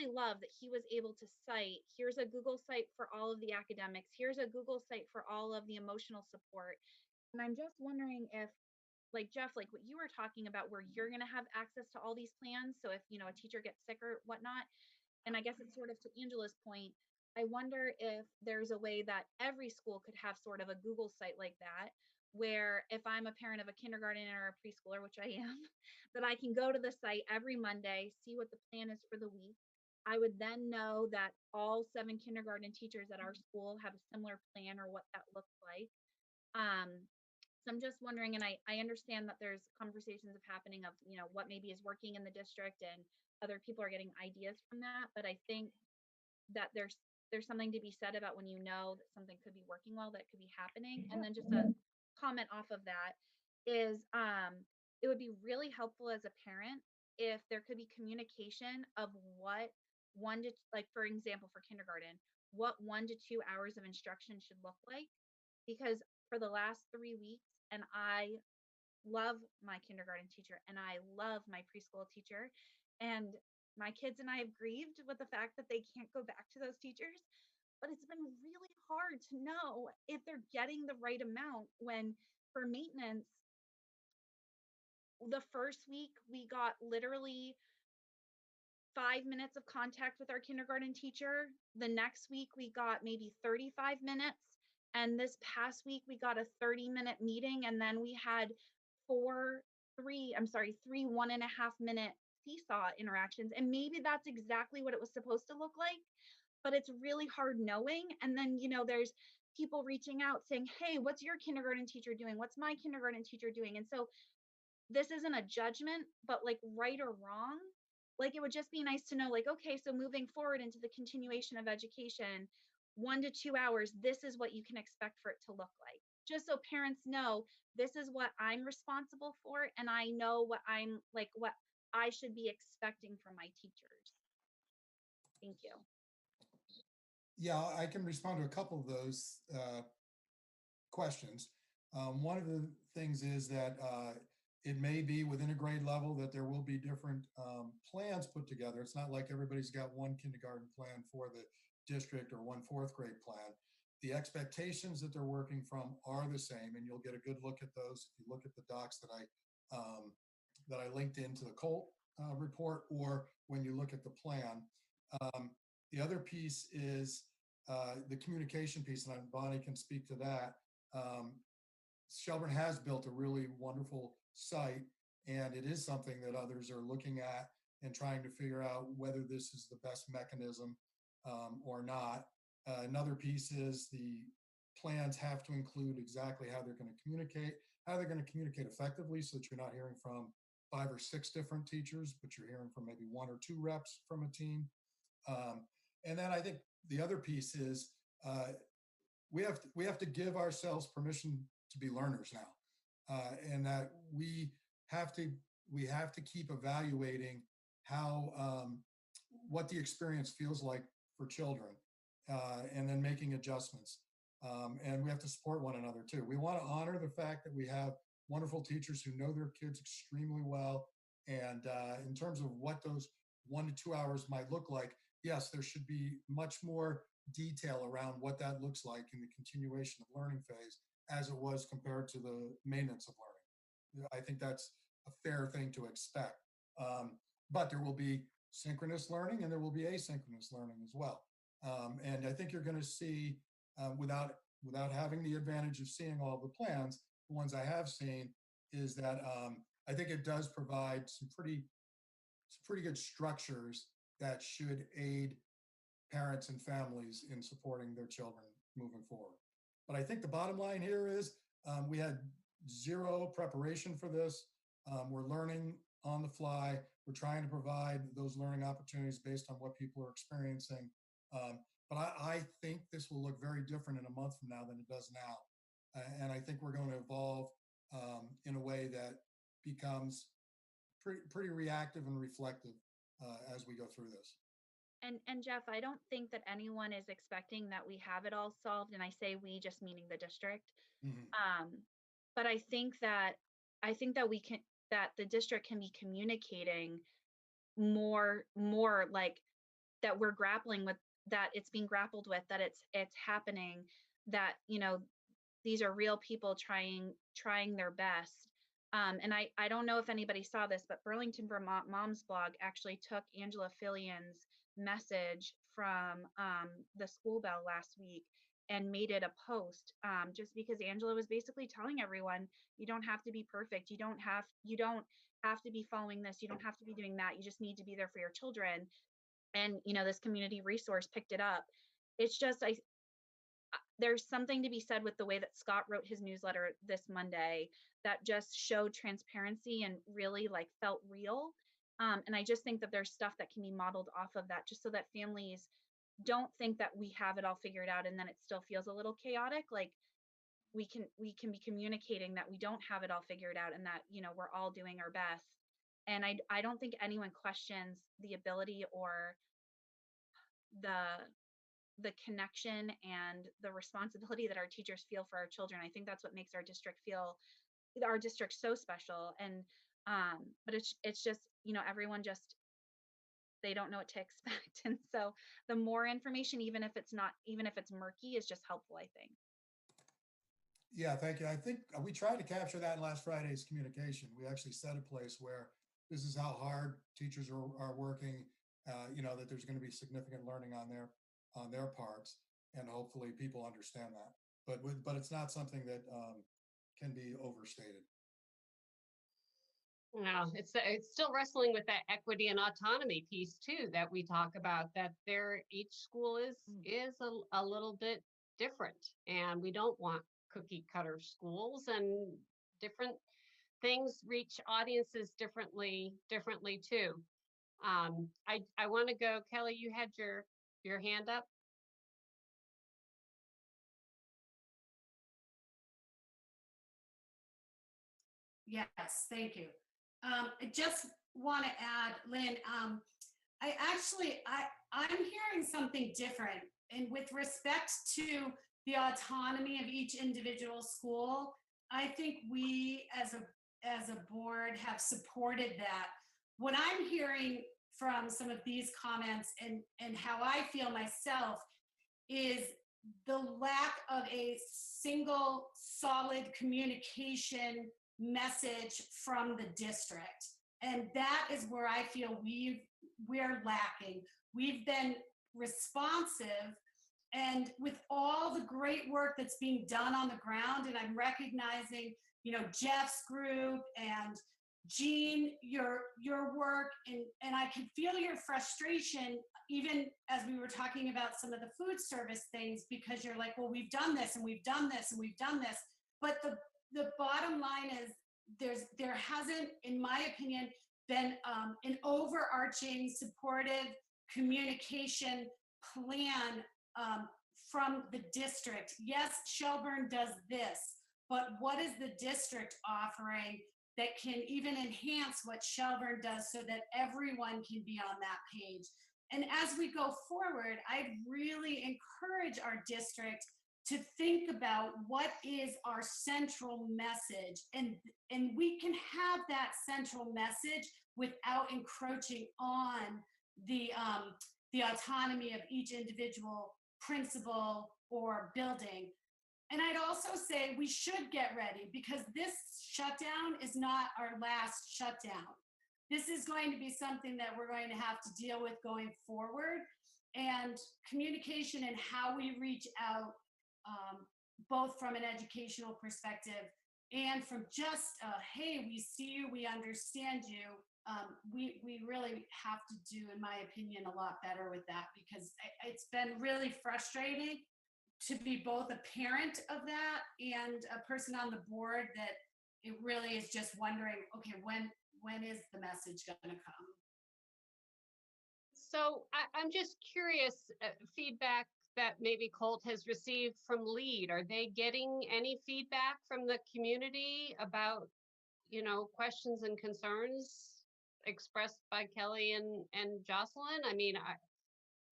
love that he was able to cite, here's a Google site for all of the academics, here's a Google site for all of the emotional support. And I'm just wondering if, like Jeff, like what you were talking about, where you're going to have access to all these plans. So if, a teacher gets sick or whatnot, and I guess it's sort of to Angela's point, I wonder if there's a way that every school could have sort of a Google site like that, where if I'm a parent of a kindergartner or a preschooler, which I am, that I can go to the site every Monday, see what the plan is for the week. I would then know that all 7 kindergarten teachers at our school have a similar plan or what that looks like. So I'm just wondering, and I understand that there's conversations of happening of, what maybe is working in the district and other people are getting ideas from that. But I think that there's something to be said about when you know that something could be working well, that could be happening. And then just a comment off of that is it would be really helpful as a parent if there could be communication of what for example, for kindergarten, what 1 to 2 hours of instruction should look like. Because for the last 3 weeks, and I love my kindergarten teacher and I love my preschool teacher, and my kids and I have grieved with the fact that they can't go back to those teachers. But it's been really hard to know if they're getting the right amount when for maintenance, the first week we got literally 5 minutes of contact with our kindergarten teacher. The next week we got maybe 35 minutes. And this past week we got a 30-minute meeting. And then we had 3 1.5-minute seesaw interactions. And maybe that's exactly what it was supposed to look like, but it's really hard knowing. And then, there's people reaching out saying, hey, what's your kindergarten teacher doing? What's my kindergarten teacher doing? And so this isn't a judgment, but like right or wrong, like it would just be nice to know, like, okay, so moving forward into the continuation of education, 1 to 2 hours, this is what you can expect for it to look like. Just so parents know this is what I'm responsible for, and I know what what I should be expecting from my teachers. Thank you. Yeah, I can respond to a couple of those questions. One of the things is that it may be within a grade level that there will be different plans put together. It's not like everybody's got one kindergarten plan for the district or one fourth grade plan. The expectations that they're working from are the same, and you'll get a good look at those if you look at the docs that I linked into the Colt report, or when you look at the plan. The other piece is the communication piece, and Bonnie can speak to that. Shelburne has built a really wonderful site, and it is something that others are looking at and trying to figure out whether this is the best mechanism or not. Another piece is the plans have to include exactly how they're going to communicate, effectively, so that you're not hearing from 5 or 6 different teachers, but you're hearing from maybe 1 or 2 reps from a team. And then I think the other piece is we have to give ourselves permission to be learners now, and that we have to keep evaluating how what the experience feels like for children, and then making adjustments. And we have to support one another too. We want to honor the fact that we have wonderful teachers who know their kids extremely well. And in terms of what those 1 to 2 hours might look like, yes, there should be much more detail around what that looks like in the continuation of learning phase as it was compared to the maintenance of learning. I think that's a fair thing to expect. But there will be synchronous learning and there will be asynchronous learning as well. And I think you're going to see, without having the advantage of seeing all the plans, the ones I have seen, is that I think it does provide some pretty good structures that should aid parents and families in supporting their children moving forward. But I think the bottom line here is we had zero preparation for this. We're learning on the fly. We're trying to provide those learning opportunities based on what people are experiencing. But I think this will look very different in a month from now than it does now. And I think we're going to evolve in a way that becomes pretty reactive and reflective as we go through this. And Jeff, I don't think that anyone is expecting that we have it all solved. And I say we, just meaning the district. Mm-hmm. But I think that that the district can be communicating more like that we're grappling with, that it's being grappled with, that it's happening, that, these are real people trying their best. And I don't know if anybody saw this, but Burlington Vermont Mom's blog actually took Angela Fillion's message from the school bell last week and made it a post, just because Angela was basically telling everyone, you don't have to be perfect. You don't have to be following this. You don't have to be doing that. You just need to be there for your children. And, this community resource picked it up. It's just, there's something to be said with the way that Scott wrote his newsletter this Monday that just showed transparency and really felt real. And I just think that there's stuff that can be modeled off of that, just so that families don't think that we have it all figured out and then it still feels a little chaotic. Like we can be communicating that we don't have it all figured out and that, we're all doing our best. And I don't think anyone questions the ability or the connection and the responsibility that our teachers feel for our children. I think that's what makes our district so special. And but it's just, everyone just, they don't know what to expect. And so the more information, even if it's murky, is just helpful, I think. Yeah, thank you. I think we tried to capture that in last Friday's communication. We actually set a place where this is how hard teachers are working, that there's going to be significant learning on their parts, and hopefully people understand that. But it's not something that can be overstated. No, it's still wrestling with that equity and autonomy piece too that we talk about, that each school is a little bit different, and we don't want cookie cutter schools, and different things reach audiences differently too. I want to go, Kelly, you had your hand up. Yes, thank you. I just want to add, Lynn, I'm hearing something different. And with respect to the autonomy of each individual school, I think we as a board have supported that. What I'm hearing from some of these comments and how I feel myself is the lack of a single solid communication message from the district. And that is where I feel we're lacking. We've been responsive, and with all the great work that's being done on the ground, and I'm recognizing, Jeff's group and Jean, your work, and I can feel your frustration, even as we were talking about some of the food service things, because you're like, well, we've done this and we've done this and we've done this. But the bottom line is there hasn't, in my opinion, been an overarching supportive communication plan from the district. Yes, Shelburne does this, but what is the district offering that can even enhance what Shelburne does so that everyone can be on that page? And as we go forward, I'd really encourage our district to think about what is our central message, and we can have that central message without encroaching on the autonomy of each individual principal or building. And I'd also say we should get ready, because this shutdown is not our last shutdown. This is going to be something that we're going to have to deal with going forward, and communication and how we reach out, both from an educational perspective and from just, hey, we see you, we understand you. We really have to do, in my opinion, a lot better with that, because it's been really frustrating to be both a parent of that and a person on the board that it really is just wondering, okay, when is the message going to come? So I'm just curious, feedback that maybe Colt has received from LEAD. Are they getting any feedback from the community about, questions and concerns expressed by Kelly and Jocelyn? I mean,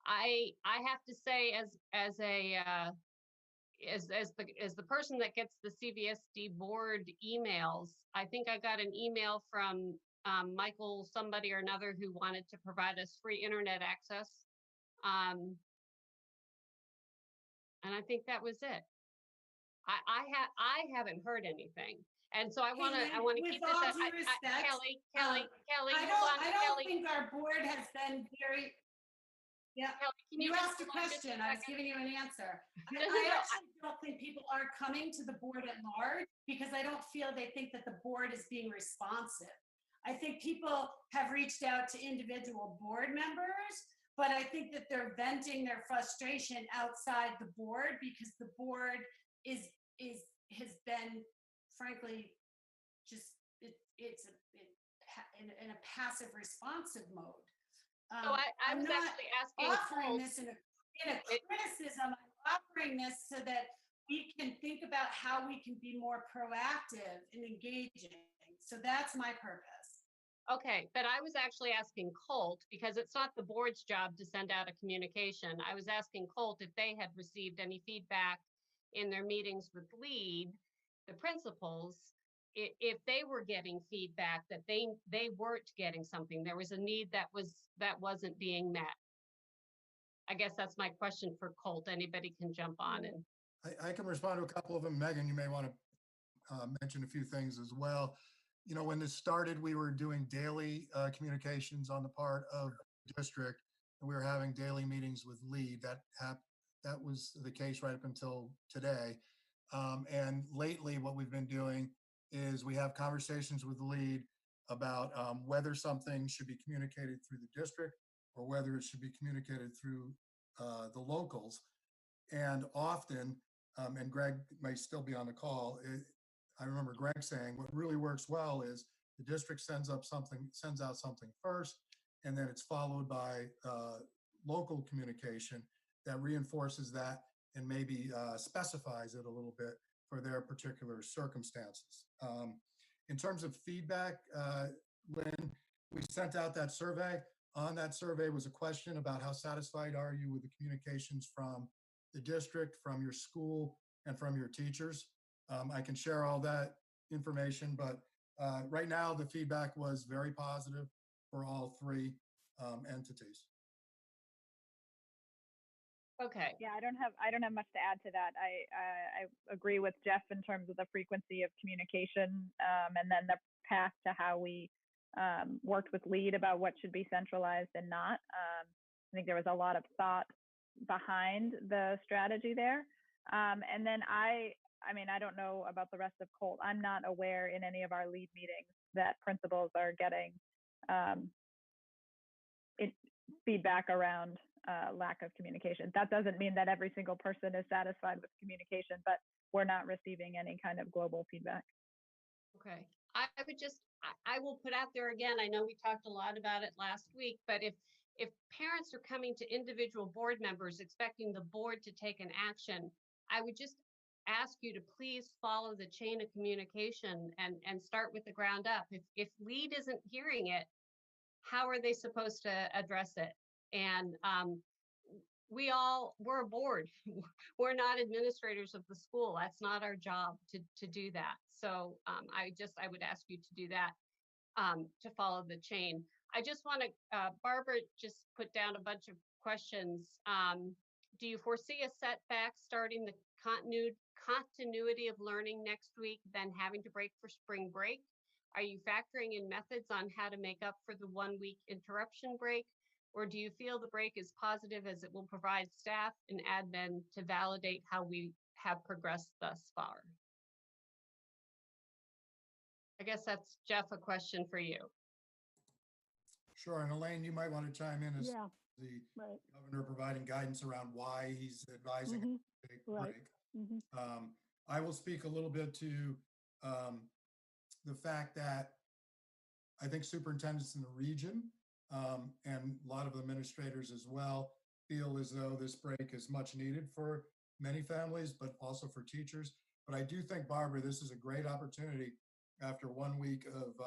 I have to say, as the person that gets the CVSD board emails, I think I got an email from Michael, somebody or another, who wanted to provide us free internet access. And I think that was it. I haven't heard anything. And so I want to keep this at Kelly. I don't think our board has been very. Yeah, Kelly, you asked a question. I was giving you an answer. I actually don't think people are coming to the board at large, because I don't feel they think that the board is being responsive. I think people have reached out to individual board members, but I think that they're venting their frustration outside the board, because the board has been, frankly, just it's in a passive responsive mode. So I was actually asking, offering this in a criticism. I'm offering this so that we can think about how we can be more proactive and engaging. So that's my purpose. Okay, but I was actually asking Colt, because it's not the board's job to send out a communication. I was asking Colt if they had received any feedback in their meetings with LEAD, the principals, if they were getting feedback that they weren't getting something. There was a need that wasn't being met. I guess that's my question for Colt. Anybody can jump on and. I can respond to a couple of them. Megan, you may want to mention a few things as well. When this started, we were doing daily communications on the part of the district, and we were having daily meetings with LEAD. That was the case right up until today. And lately, what we've been doing is we have conversations with LEAD about whether something should be communicated through the district or whether it should be communicated through the locals. And often, and Greg may still be on the call, I remember Greg saying what really works well is the district sends out something first, and then it's followed by local communication that reinforces that and maybe specifies it a little bit for their particular circumstances. In terms of feedback, Lynn, we sent out that survey. On that survey was a question about how satisfied are you with the communications from the district, from your school, and from your teachers. I can share all that information, but right now the feedback was very positive for all three entities. Okay. Yeah, I don't have much to add to that. I agree with Jeff in terms of the frequency of communication, and then the path to how we worked with LEAD about what should be centralized and not. I think there was a lot of thought behind the strategy there. And then I mean, I don't know about the rest of Colt. I'm not aware in any of our LEAD meetings that principals are getting feedback around lack of communication. That doesn't mean that every single person is satisfied with communication, but we're not receiving any kind of global feedback. Okay. I would just, I will put out there again, I know we talked a lot about it last week, but if parents are coming to individual board members expecting the board to take an action, I would just ask you to please follow the chain of communication and start with the ground up. If LEAD isn't hearing it, how are they supposed to address it? And we're a board. We're not administrators of the school. That's not our job to do that. So I would ask you to do that, to follow the chain. I just want to, Barbara just put down a bunch of questions. Do you foresee a setback starting the continuity of learning next week, then having to break for spring break? Are you factoring in methods on how to make up for the 1 week interruption break? Or do you feel the break is positive as it will provide staff and admin to validate how we have progressed thus far? I guess that's, Jeff, a question for you. Sure, and Elaine, you might want to chime in as Yeah, the right. governor providing guidance around why he's advising Mhm. a big Right. break. Mhm. I will speak a little bit to the fact that I think superintendents in the region and a lot of administrators as well feel as though this break is much needed for many families, but also for teachers. But I do think, Barbara, this is a great opportunity after 1 week of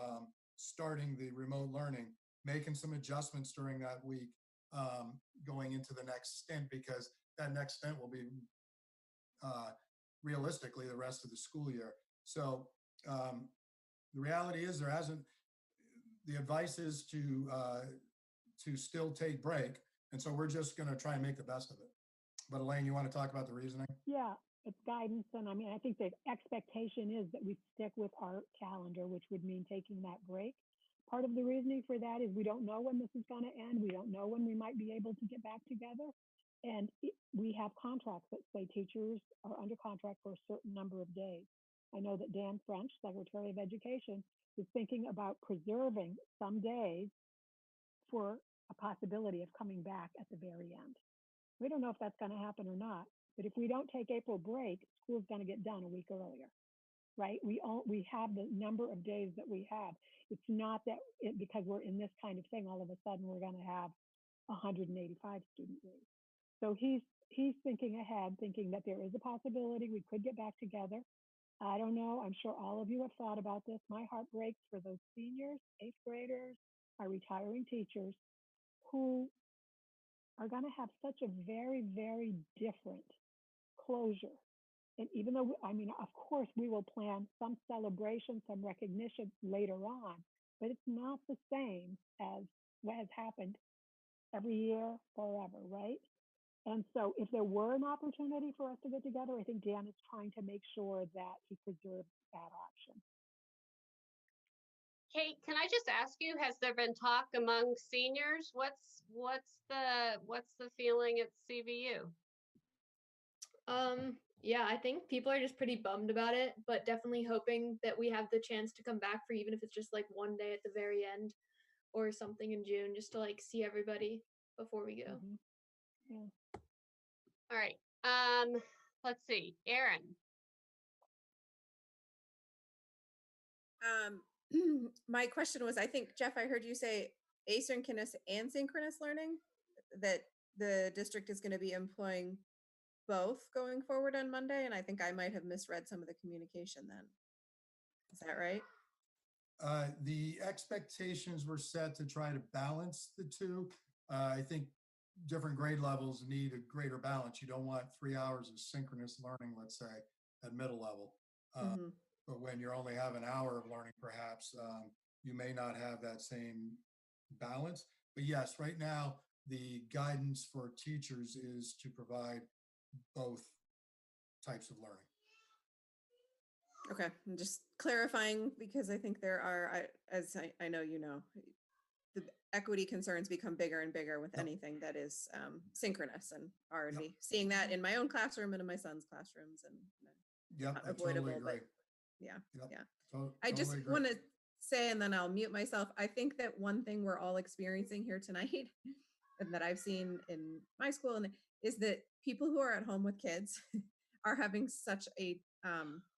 starting the remote learning, making some adjustments during that week, going into the next stint, because that next stint will be realistically the rest of the school year. So the reality is the advice is to still take break. And so we're just going to try and make the best of it. But Elaine, you want to talk about the reasoning? Yeah, it's guidance. And I mean, I think the expectation is that we stick with our calendar, which would mean taking that break. Part of the reasoning for that is we don't know when this is going to end. We don't know when we might be able to get back together. And we have contracts that say teachers are under contract for a certain number of days. I know that Dan French, Secretary of Education, is thinking about preserving some days for a possibility of coming back at the very end. We don't know if that's going to happen or not, but if we don't take April break, school's going to get done a week earlier, right? We have the number of days that we have. It's not that because we're in this kind of thing, all of a sudden we're going to have 185 student days. So he's thinking ahead, thinking that there is a possibility we could get back together. I don't know. I'm sure all of you have thought about this. My heart breaks for those seniors, 8th graders, our retiring teachers who are going to have such a very, very different closure. And even though, I mean, of course, we will plan some celebration, some recognition later on, but it's not the same as what has happened every year forever, right? And so if there were an opportunity for us to get together, I think Dan is trying to make sure that he preserves that option. Kate, can I just ask you, has there been talk among seniors? What's the feeling at CVU? Yeah, I think people are just pretty bummed about it, but definitely hoping that we have the chance to come back for even if it's just like one day at the very end or something in June, just to like see everybody before we go. Mm-hmm. Yeah. All right. Let's see, Erin. My question was, I think, Jeff, I heard you say asynchronous and synchronous learning, that the district is going to be employing both going forward on Monday. And I think I might have misread some of the communication then. Is that right? The expectations were set to try to balance the two. I think different grade levels need a greater balance. You don't want 3 hours of synchronous learning, let's say, at middle level. But when you only have an hour of learning, perhaps you may not have that same balance. But yes, right now, the guidance for teachers is to provide both types of learning. Okay, I'm just clarifying because I think there are, as I know you know, the equity concerns become bigger and bigger with anything that is synchronous, and already seeing that in my own classroom and in my son's classrooms, and not avoidable, totally agree. but yeah, Yep. yeah. I just want to say, and then I'll mute myself. I think that one thing we're all experiencing here tonight, and that I've seen in my school, and is that people who are at home with kids are having such a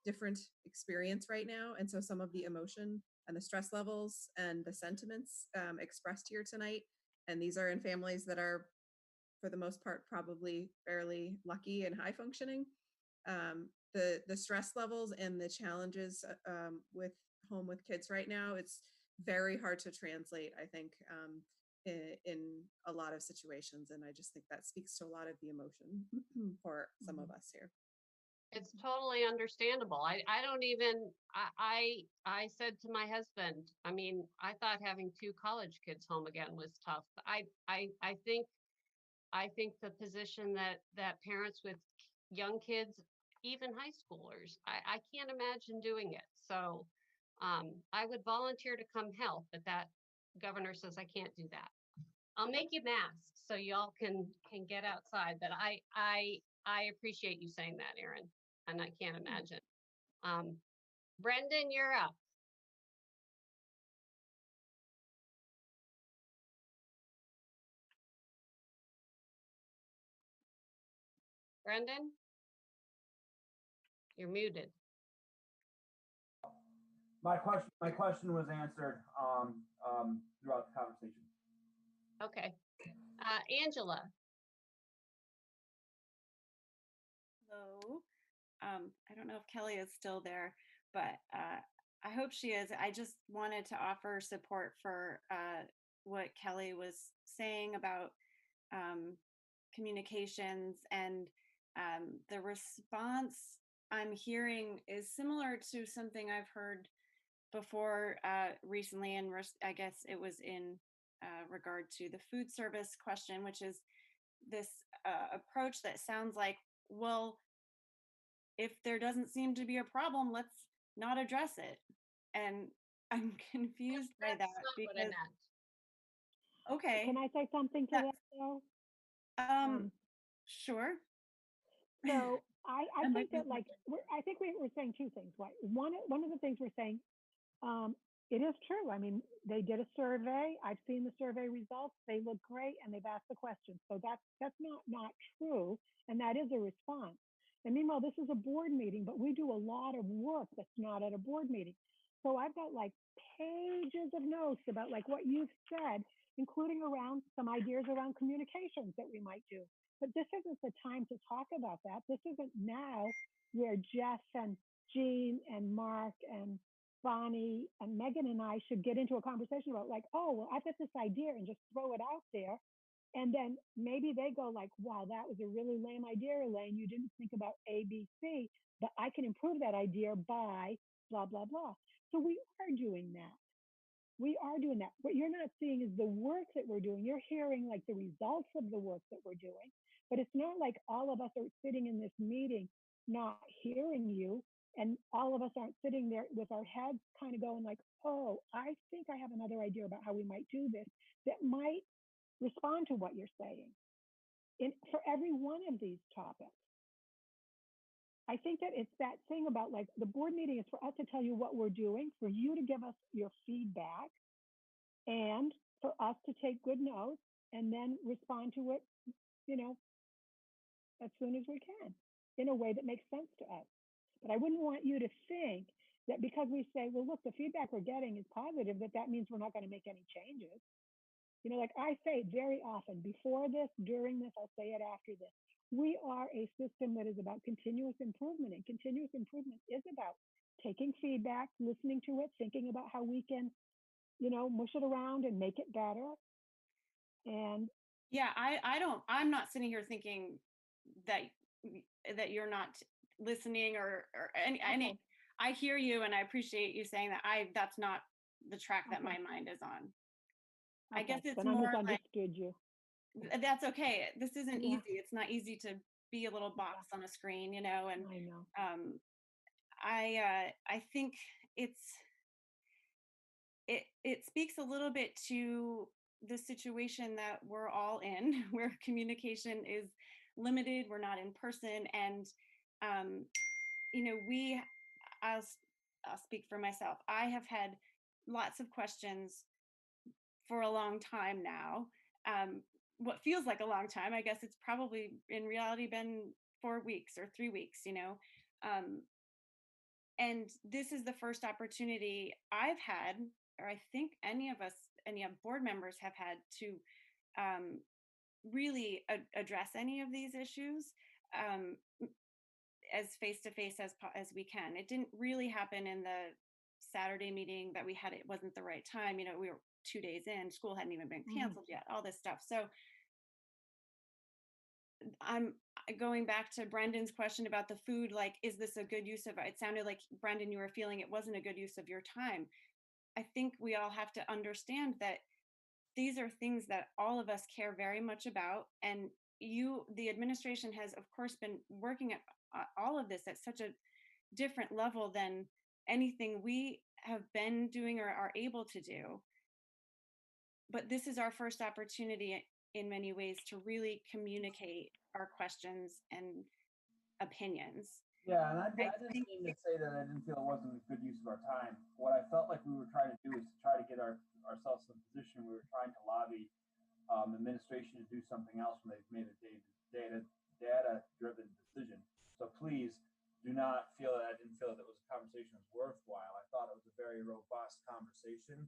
different experience right now. And so some of the emotion and the stress levels and the sentiments expressed here tonight, and these are in families that are, for the most part, probably fairly lucky and high functioning. The stress levels and the challenges with home with kids right now, it's very hard to translate, I think, in a lot of situations. And I just think that speaks to a lot of the emotion for some of us here. It's totally understandable. I don't even, I said to my husband, I mean, I thought having 2 college kids home again was tough. I think the position that parents with young kids, even high schoolers, I can't imagine doing it. So I would volunteer to come help, but that governor says I can't do that. I'll make you masks so y'all can get outside, but I appreciate you saying that, Erin, and I can't imagine. Brendan, you're up. Brendan, you're muted. My question was answered throughout the conversation. Okay. Angela. Hello. I don't know if Kelly is still there, but I hope she is. I just wanted to offer support for what Kelly was saying about communications, and the response I'm hearing is similar to something I've heard before recently, and I guess it was in regard to the food service question, which is this approach that sounds like, well, if there doesn't seem to be a problem, let's not address it. And I'm confused by that because, okay. Can I say something to that though? Sure. So I think that I think we're saying 2 things. Right? One of the things we're saying, it is true. I mean, they did a survey. I've seen the survey results. They look great, and they've asked the questions. So that's not true, and that is a response. And meanwhile, this is a board meeting, but we do a lot of work that's not at a board meeting. So I've got like pages of notes about like what you've said, including around some ideas around communications that we might do. But this isn't the time to talk about that. This isn't now where Jeff and Jean and Mark and Bonnie and Megan and I should get into a conversation about like, oh, well, I've got this idea, and just throw it out there. And then maybe they go like, wow, that was a really lame idea, Elaine. You didn't think about A, B, C, but I can improve that idea by blah, blah, blah. So we are doing that. We are doing that. What you're not seeing is the work that we're doing. You're hearing like the results of the work that we're doing, but it's not like all of us are sitting in this meeting not hearing you, and all of us aren't sitting there with our heads kind of going like, oh, I think I have another idea about how we might do this that might respond to what you're saying for every one of these topics. I think that it's that thing about like the board meeting is for us to tell you what we're doing, for you to give us your feedback, and for us to take good notes and then respond to it, as soon as we can in a way that makes sense to us. But I wouldn't want you to think that because we say, well, look, the feedback we're getting is positive, that means we're not going to make any changes. Like I say very often, before this, during this, I'll say it after this. We are a system that is about continuous improvement, and continuous improvement is about taking feedback, listening to it, thinking about how we can, mush it around and make it better. And yeah, I'm not sitting here thinking that you're not listening or any. I hear you, and I appreciate you saying that. That's not the track that my mind is on. I guess it's then I more like, misunderstood you. that's okay. This isn't Yeah. easy. It's not easy to be a little box on a screen, and I know. I think it speaks a little bit to the situation that we're all in, where communication is limited. We're not in person, and I'll speak for myself. I have had lots of questions for a long time now. What feels like a long time, I guess it's probably in reality been 4 weeks or 3 weeks, and this is the first opportunity I've had, or I think any of board members have had, to really address any of these issues as face-to-face as we can. It didn't really happen in the Saturday meeting that we had. It wasn't the right time. We were 2 days in, school hadn't even been canceled yet, all this stuff. So I'm going back to Brendan's question about the food, like, is this a good use of it? It sounded like, Brendan, you were feeling it wasn't a good use of your time. I think we all have to understand that these are things that all of us care very much about. And the administration has, of course, been working at all of this at such a different level than anything we have been doing or are able to do. But this is our first opportunity in many ways to really communicate our questions and opinions. Yeah, and I didn't mean to say that I didn't feel it wasn't a good use of our time. What I felt like we were trying to do is to try to get ourselves in a position. We were trying to lobby administration to do something else when they've made a data-driven decision. So please do not feel that I didn't feel that it was a conversation that was worthwhile. I thought it was a very robust conversation.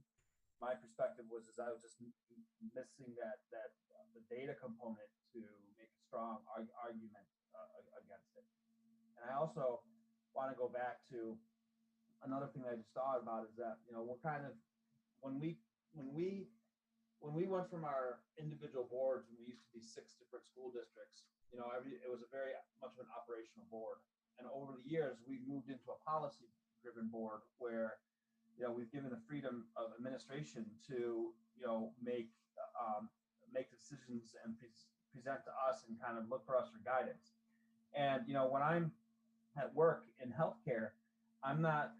My perspective was I was just missing that the data component to make a strong argument against it. And I also want to go back to another thing that I just thought about is that, we're kind of, when we went from our individual boards, when we used to be 6 different school districts, it was a very much of an operational board. And over the years, we've moved into a policy-driven board where, we've given the freedom of administration to, make decisions and present to us and kind of look for us for guidance. And, when I'm at work in healthcare, I'm not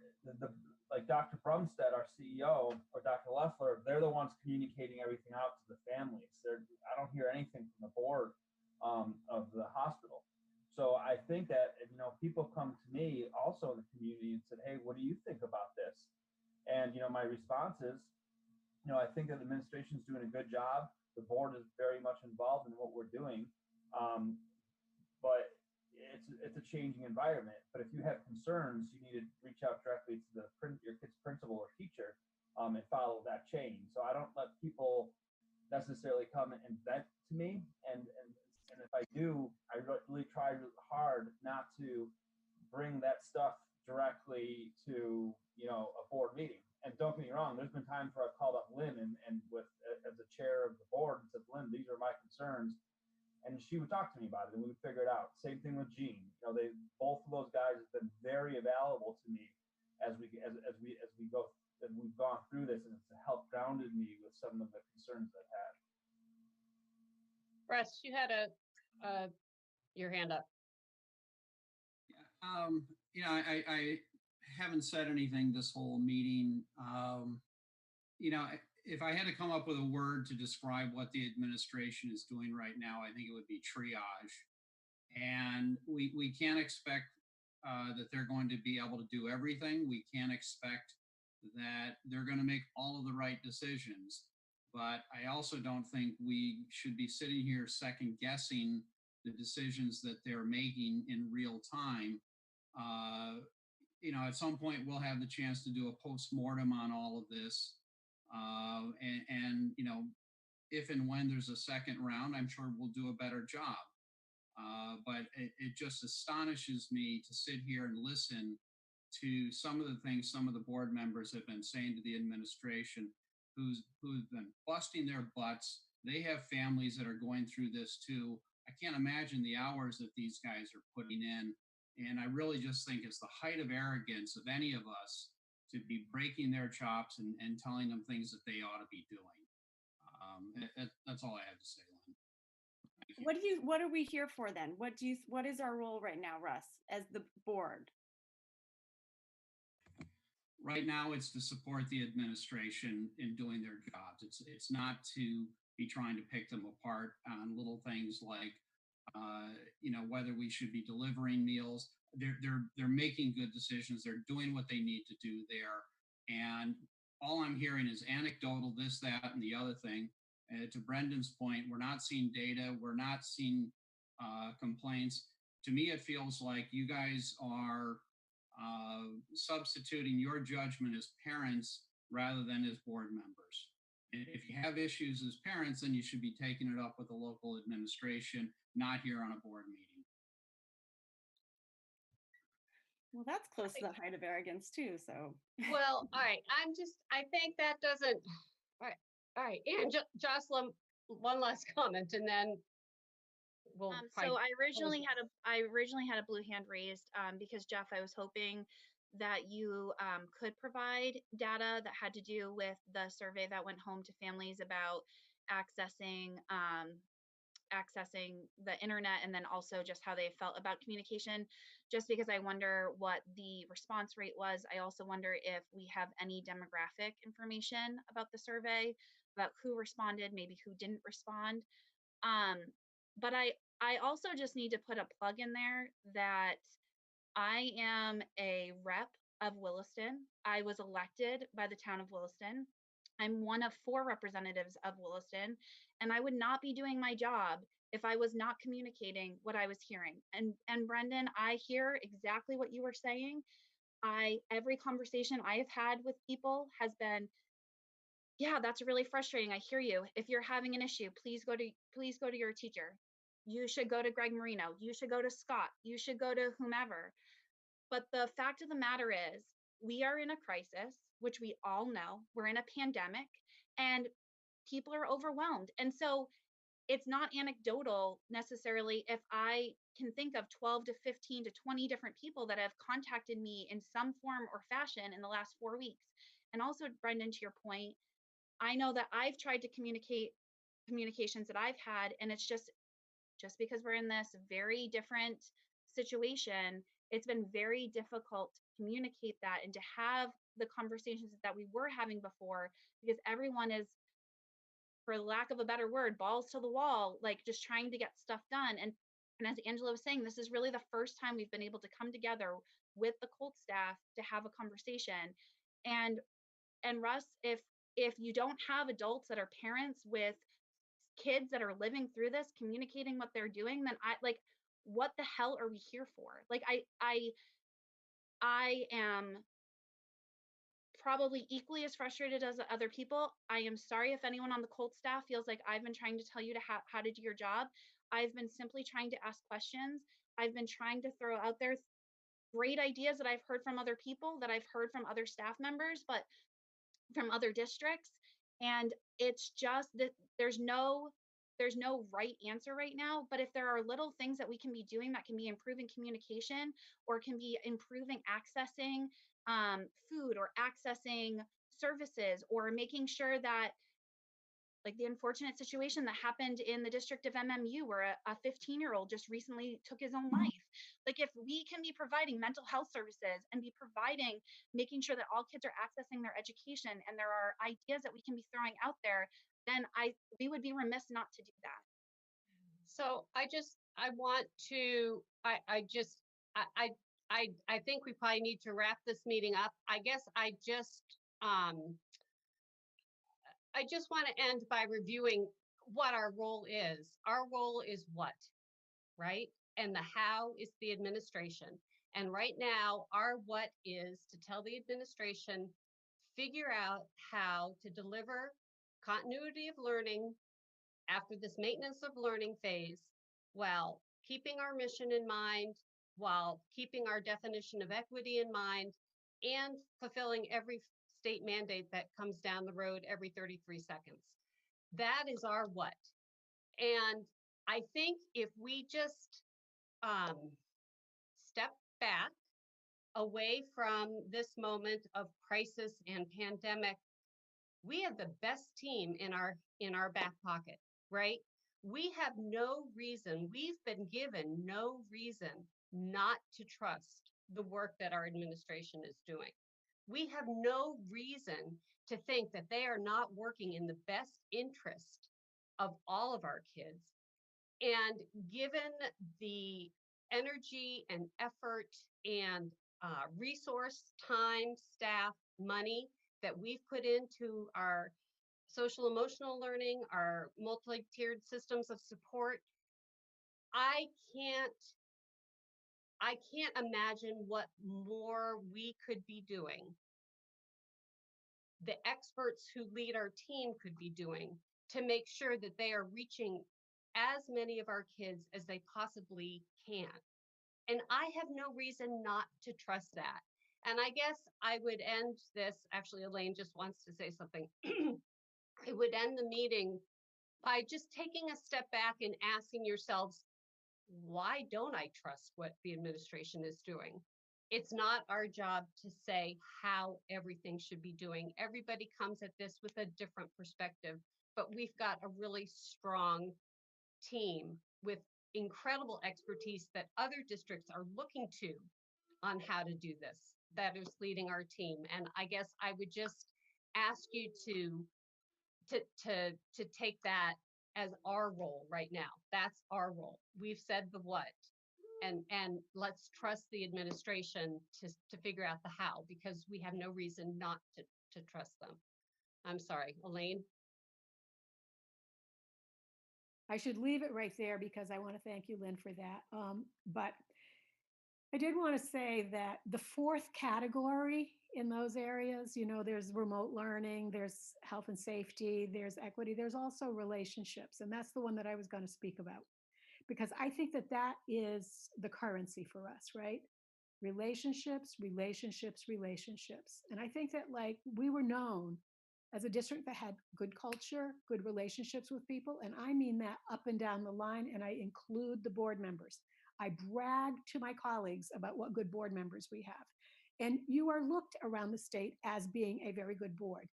like Dr. Brumstead, our CEO, or Dr. Leffler, they're the ones communicating everything out to the families. I don't hear anything from the board of the hospital. So I think that, people come to me also in the community and said, hey, what do you think about this? And, my response is, I think that the administration is doing a good job. The board is very much involved in what we're doing. But it's a changing environment. But if you have concerns, you need to reach out directly to your kid's principal or teacher and follow that chain. So I don't let people necessarily come and vent to me. And if I do, I really try hard not to bring that stuff directly to a board meeting. And don't get me wrong, there's been times where I've called up Lynn and with as the chair of the board and said, Lynn, these are my concerns. And she would talk to me about it and we would figure it out. Same thing with Gene. Both of those guys have been very available to me as we've gone through this, and it's helped grounded me with some of the concerns I've had. Russ, you had your hand up. I haven't said anything this whole meeting. If I had to come up with a word to describe what the administration is doing right now, I think it would be triage. And we can't expect that they're going to be able to do everything. We can't expect that they're going to make all of the right decisions. But I also don't think we should be sitting here second guessing the decisions that they're making in real time. At some point we'll have the chance to do a post-mortem on all of this. And if and when there's a second round, I'm sure we'll do a better job. But it just astonishes me to sit here and listen to some of the things some of the board members have been saying to the administration, who've been busting their butts. They have families that are going through this too. I can't imagine the hours that these guys are putting in. And I really just think it's the height of arrogance of any of us to be breaking their chops and telling them things that they ought to be doing. That's all I have to say, Lynn. What are we here for then? What is our role right now, Russ, as the board? Right now, it's to support the administration in doing their jobs. It's not to be trying to pick them apart on little things like, whether we should be delivering meals. They're making good decisions. They're doing what they need to do there. And all I'm hearing is anecdotal, this, that, and the other thing. To Brendan's point, we're not seeing data. We're not seeing complaints. To me, it feels like you guys are substituting your judgment as parents rather than as board members. And if you have issues as parents, then you should be taking it up with the local administration, not here on a board meeting. Well, that's close to the height of arrogance too, so. Well, all right, I think that doesn't, all right, and Jocelyn, one last comment, and then we'll. So I originally had a blue hand raised because Jeff, I was hoping that you could provide data that had to do with the survey that went home to families about accessing the internet, and then also just how they felt about communication, just because I wonder what the response rate was. I also wonder if we have any demographic information about the survey, about who responded, maybe who didn't respond. But I also just need to put a plug in there that I am a rep of Williston. I was elected by the town of Williston. I'm one of 4 representatives of Williston, and I would not be doing my job if I was not communicating what I was hearing. And Brendan, I hear exactly what you were saying. Every conversation I have had with people has been, yeah, that's really frustrating. I hear you. If you're having an issue, please go to your teacher. You should go to Greg Marino. You should go to Scott. You should go to whomever. But the fact of the matter is, we are in a crisis, which we all know. We're in a pandemic, and people are overwhelmed. And so it's not anecdotal necessarily if I can think of 12 to 15 to 20 different people that have contacted me in some form or fashion in the last 4 weeks. And also, Brendan, to your point, I know that I've tried to communications that I've had, and it's just because we're in this very different situation, it's been very difficult to communicate that and to have the conversations that we were having before, because everyone is, for lack of a better word, balls to the wall, like just trying to get stuff done. And as Angela was saying, this is really the first time we've been able to come together with the Colt staff to have a conversation. And Russ, if you don't have adults that are parents with kids that are living through this, communicating what they're doing, then what the hell are we here for? Like, I am probably equally as frustrated as other people. I am sorry if anyone on the Colt staff feels like I've been trying to tell you how to do your job. I've been simply trying to ask questions. I've been trying to throw out there great ideas that I've heard from other people, that I've heard from other staff members, but from other districts. And it's just that there's no right answer right now. But if there are little things that we can be doing that can be improving communication, or can be improving accessing food, or accessing services, or making sure that, like the unfortunate situation that happened in the district of MMU, where a 15-year-old just recently took his own life. Like, if we can be providing mental health services and be making sure that all kids are accessing their education, and there are ideas that we can be throwing out there, then we would be remiss not to do that. So I think we probably need to wrap this meeting up. I guess I just want to end by reviewing what our role is. Our role is what, right? And the how is the administration. And right now, our what is to tell the administration, figure out how to deliver continuity of learning after this maintenance of learning phase, while keeping our mission in mind, while keeping our definition of equity in mind and fulfilling every state mandate that comes down the road every 33 seconds. That is our what. And I think if we just step back away from this moment of crisis and pandemic, we have the best team in our back pocket, right? We have no reason, we've been given no reason not to trust the work that our administration is doing. We have no reason to think that they are not working in the best interest of all of our kids. And given the energy and effort and resource, time, staff, money that we've put into our social emotional learning, our multi-tiered systems of support, I can't imagine what more we could be doing, the experts who lead our team could be doing to make sure that they are reaching as many of our kids as they possibly can. And I have no reason not to trust that. And I guess I would end this, actually Elaine just wants to say something. I would end the meeting by just taking a step back and asking yourselves, why don't I trust what the administration is doing? It's not our job to say how everything should be doing. Everybody comes at this with a different perspective, but we've got a really strong team with incredible expertise that other districts are looking to on how to do this, that is leading our team. And I guess I would just ask you to take that as our role right now. That's our role. We've said the what, and let's trust the administration to figure out the how, because we have no reason not to trust them. I'm sorry, Elaine. I should leave it right there because I want to thank you, Lynn, for that. But I did want to say that the fourth category in those areas, you know, there's remote learning, there's health and safety, there's equity, there's also relationships. And that's the one that I was going to speak about, because I think that that is the currency for us, right? Relationships, relationships, relationships. And I think that, like, we were known as a district that had good culture, good relationships with people. And I mean that up and down the line, and I include the board members. I brag to my colleagues about what good board members we have. And you are looked around the state as being a very good board.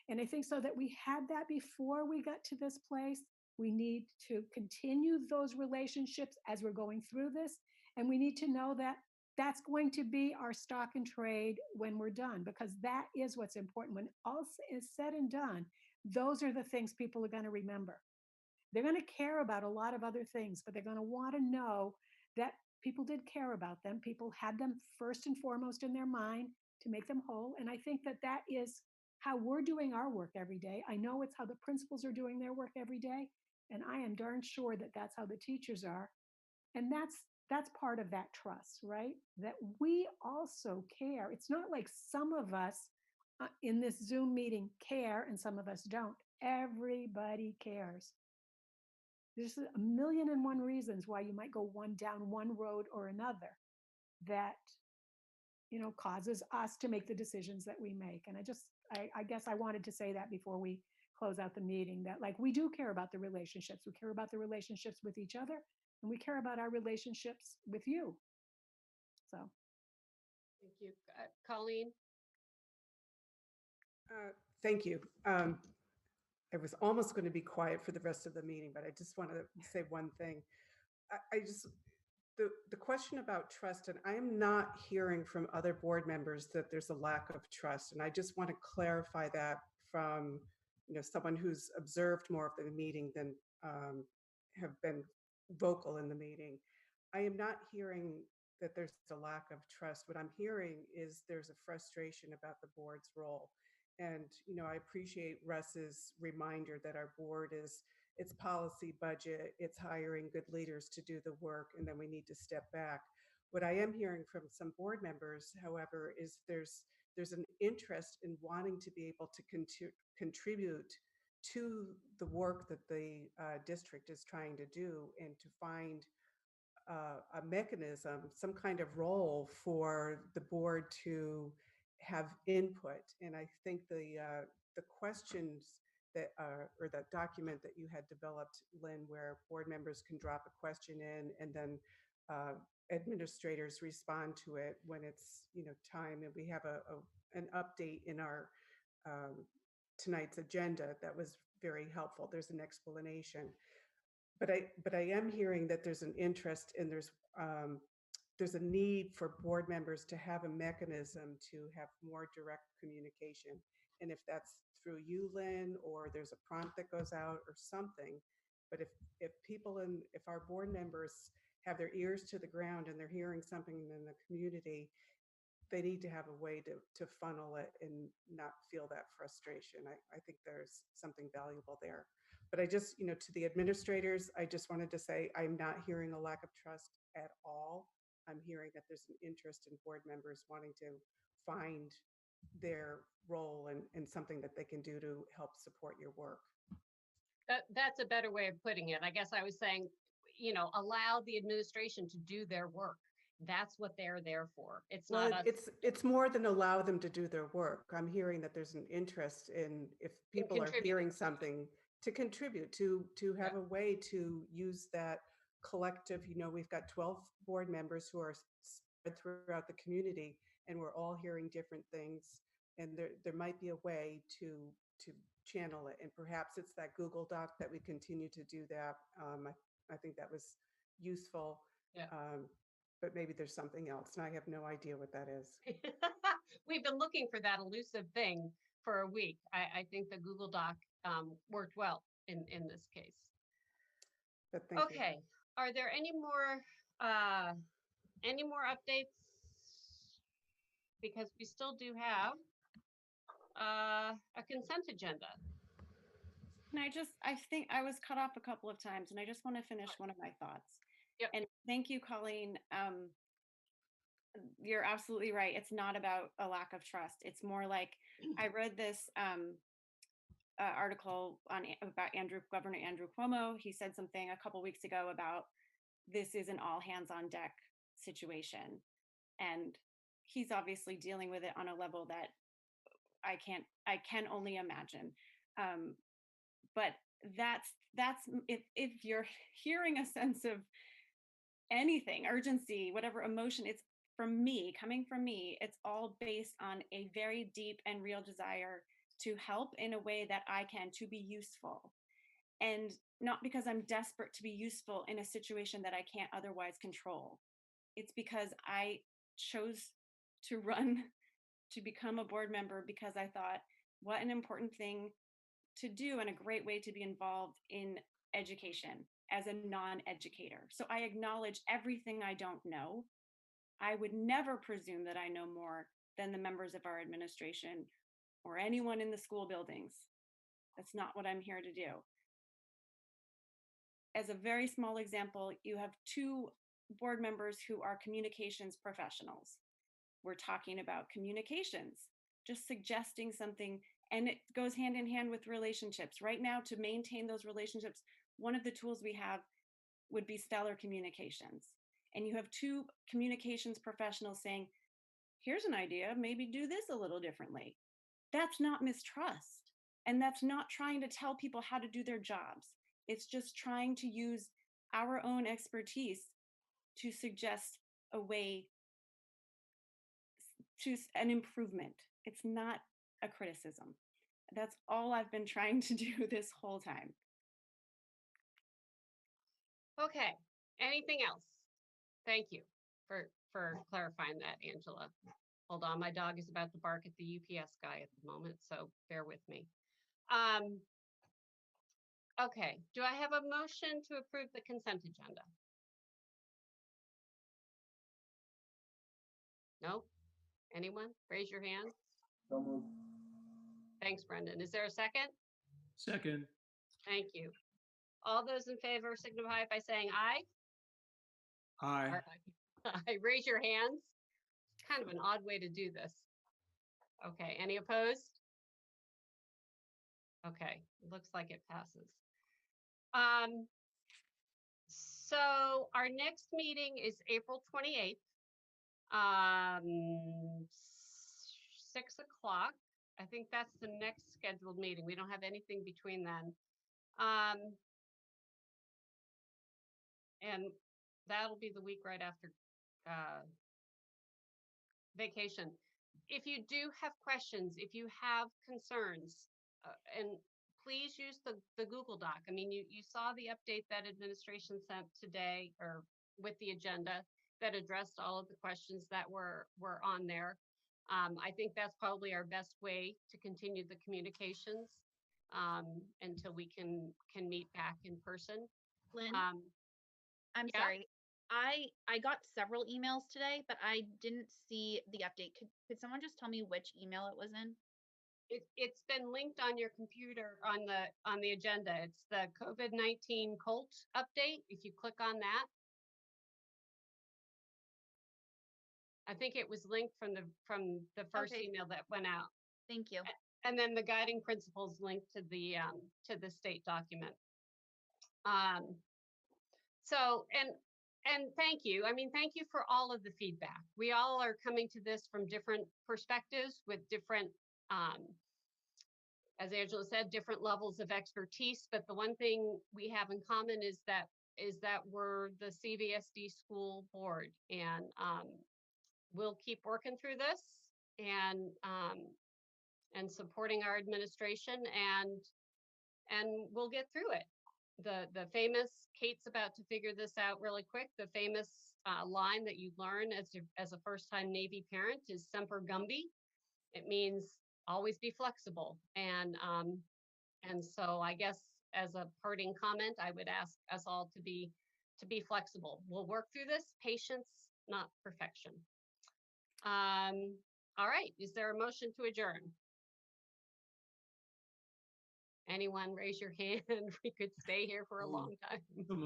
And I think so that we had that before we got to this place. We need to continue those relationships as we're going through this. And we need to know that that's going to be our stock and trade when we're done, because that is what's important. When all is said and done, those are the things people are going to remember. They're going to care about a lot of other things, but they're going to want to know that people did care about them. People had them first and foremost in their mind to make them whole. And I think that that is how we're doing our work every day. I know it's how the principals are doing their work every day. And I am darn sure that that's how the teachers are. And that's part of that trust, right? That we also care. It's not like some of us in this Zoom meeting care and some of us don't. Everybody cares. There's a million and one reasons why you might go down one road or another that, you know, causes us to make the decisions that we make. And I guess I wanted to say that before we close out the meeting, that, like, we do care about the relationships. We care about the relationships with each other, and we care about our relationships with you. So. Thank you. Colleen? Thank you. I was almost going to be quiet for the rest of the meeting, but I just want to say one thing. The question about trust, and I am not hearing from other board members that there's a lack of trust. And I just want to clarify that from, you know, someone who's observed more of the meeting than have been vocal in the meeting. I am not hearing that there's a lack of trust. What I'm hearing is there's a frustration about the board's role. And, you know, I appreciate Russ's reminder that our board is, it's policy, budget, it's hiring good leaders to do the work, and then we need to step back. What I am hearing from some board members, however, is there's an interest in wanting to be able to contribute to the work that the district is trying to do, and to find a mechanism, some kind of role for the board to have input. And I think the questions that or that document that you had developed, Lynn, where board members can drop a question in and then administrators respond to it when it's time, and we have an update in our tonight's agenda that was very helpful. There's an explanation, but I am hearing that there's an interest and there's a need for board members to have a mechanism to have more direct communication. And if that's through you, Lynn, or there's a prompt that goes out or something, but if people if our board members have their ears to the ground and they're hearing something in the community, they need to have a way to funnel it and not feel that frustration. I think there's something valuable there. But I just, to the administrators, I just wanted to say, I'm not hearing a lack of trust at all. I'm hearing that there's an interest in board members wanting to find their role and something that they can do to help support your work. That's a better way of putting it. I guess I was saying, allow the administration to do their work. That's what they're there for. It's not it's more than allow them to do their work. I'm hearing that there's an interest in, if people are hearing something, to contribute, to have a way to use that collective. We've got 12 board members who are spread throughout the community, and we're all hearing different things, and there might be a way to channel it. And perhaps it's that Google Doc that we continue to do that. I think that was useful. Yeah. But maybe there's something else, and I have no idea what that is. We've been looking for that elusive thing for a week. I think the Google Doc worked well in this case. But thank okay. you. Are there any more updates? Because we still do have a consent agenda. And I think I was cut off a couple of times, and I just want to finish one of my thoughts. Yep. And thank you, Colleen. You're absolutely right. It's not about a lack of trust. It's more like, I read this article about Governor Andrew Cuomo. He said something a couple weeks ago about this is an all hands on deck situation. And he's obviously dealing with it on a level that I can only imagine. But that's if you're hearing a sense of anything, urgency, whatever emotion, it's coming from me, it's all based on a very deep and real desire to help in a way that I can, to be useful. And not because I'm desperate to be useful in a situation that I can't otherwise control. It's because I chose to become a board member because I thought, what an important thing to do and a great way to be involved in education as a non-educator. So I acknowledge everything I don't know. I would never presume that I know more than the members of our administration or anyone in the school buildings. That's not what I'm here to do. As a very small example, you have 2 board members who are communications professionals. We're talking about communications, just suggesting something, and it goes hand in hand with relationships. Right now, to maintain those relationships, one of the tools we have would be stellar communications. And you have 2 communications professionals saying, here's an idea, maybe do this a little differently. That's not mistrust. And that's not trying to tell people how to do their jobs. It's just trying to use our own expertise to suggest a way to an improvement. It's not a criticism. That's all I've been trying to do this whole time. Okay. Anything else? Thank you for clarifying that, Angela. Hold on, my dog is about to bark at the UPS guy at the moment, so bear with me. Okay, do I have a motion to approve the consent agenda? No? Anyone? Raise your hand. So moved. Thanks, Brendan. Is there a second? Second. Thank you. All those in favor signify by saying aye. Aye. Aye. Raise your hands. It's kind of an odd way to do this. Okay, any opposed? Okay, looks like it passes. So our next meeting is April 28th. 6 o'clock. I think that's the next scheduled meeting. We don't have anything between then. And that'll be the week right after vacation. If you do have questions, if you have concerns, and please use the Google Doc. I mean, you saw the update that administration sent today, or with the agenda, that addressed all of the questions that were on there. I think that's probably our best way to continue the communications until we can meet back in person. Lynn, I'm sorry. I got several emails today, but I didn't see the update. Could someone just tell me which email it was in? It's been linked on your computer on the agenda. It's the COVID-19 COLT update. If you click on that, I think it was linked from the first email that went out. Thank you. And then the guiding principles linked to the state document. So and thank you. I mean, thank you for all of the feedback. We all are coming to this from different perspectives with different, as Angela said, different levels of expertise. But the one thing we have in common is that we're the CVSD school board, and we'll keep working through this and supporting our administration, and we'll get through it. The famous, Kate's about to figure this out really quick, the famous line that you learn as a first-time Navy parent is Semper Gumby. It means always be flexible. And so I guess as a parting comment, I would ask us all to be flexible. We'll work through this. Patience, not perfection. All right, is there a motion to adjourn? Anyone raise your hand? We could stay here for a long time.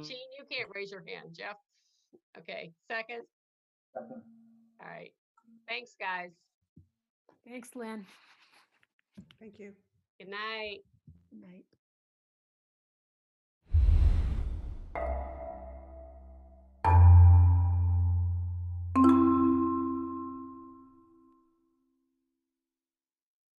Gene, you can't raise your hand. Jeff? Okay, second? Second. All right, thanks, guys. Thanks, Lynn. Thank you. Good night. Good night.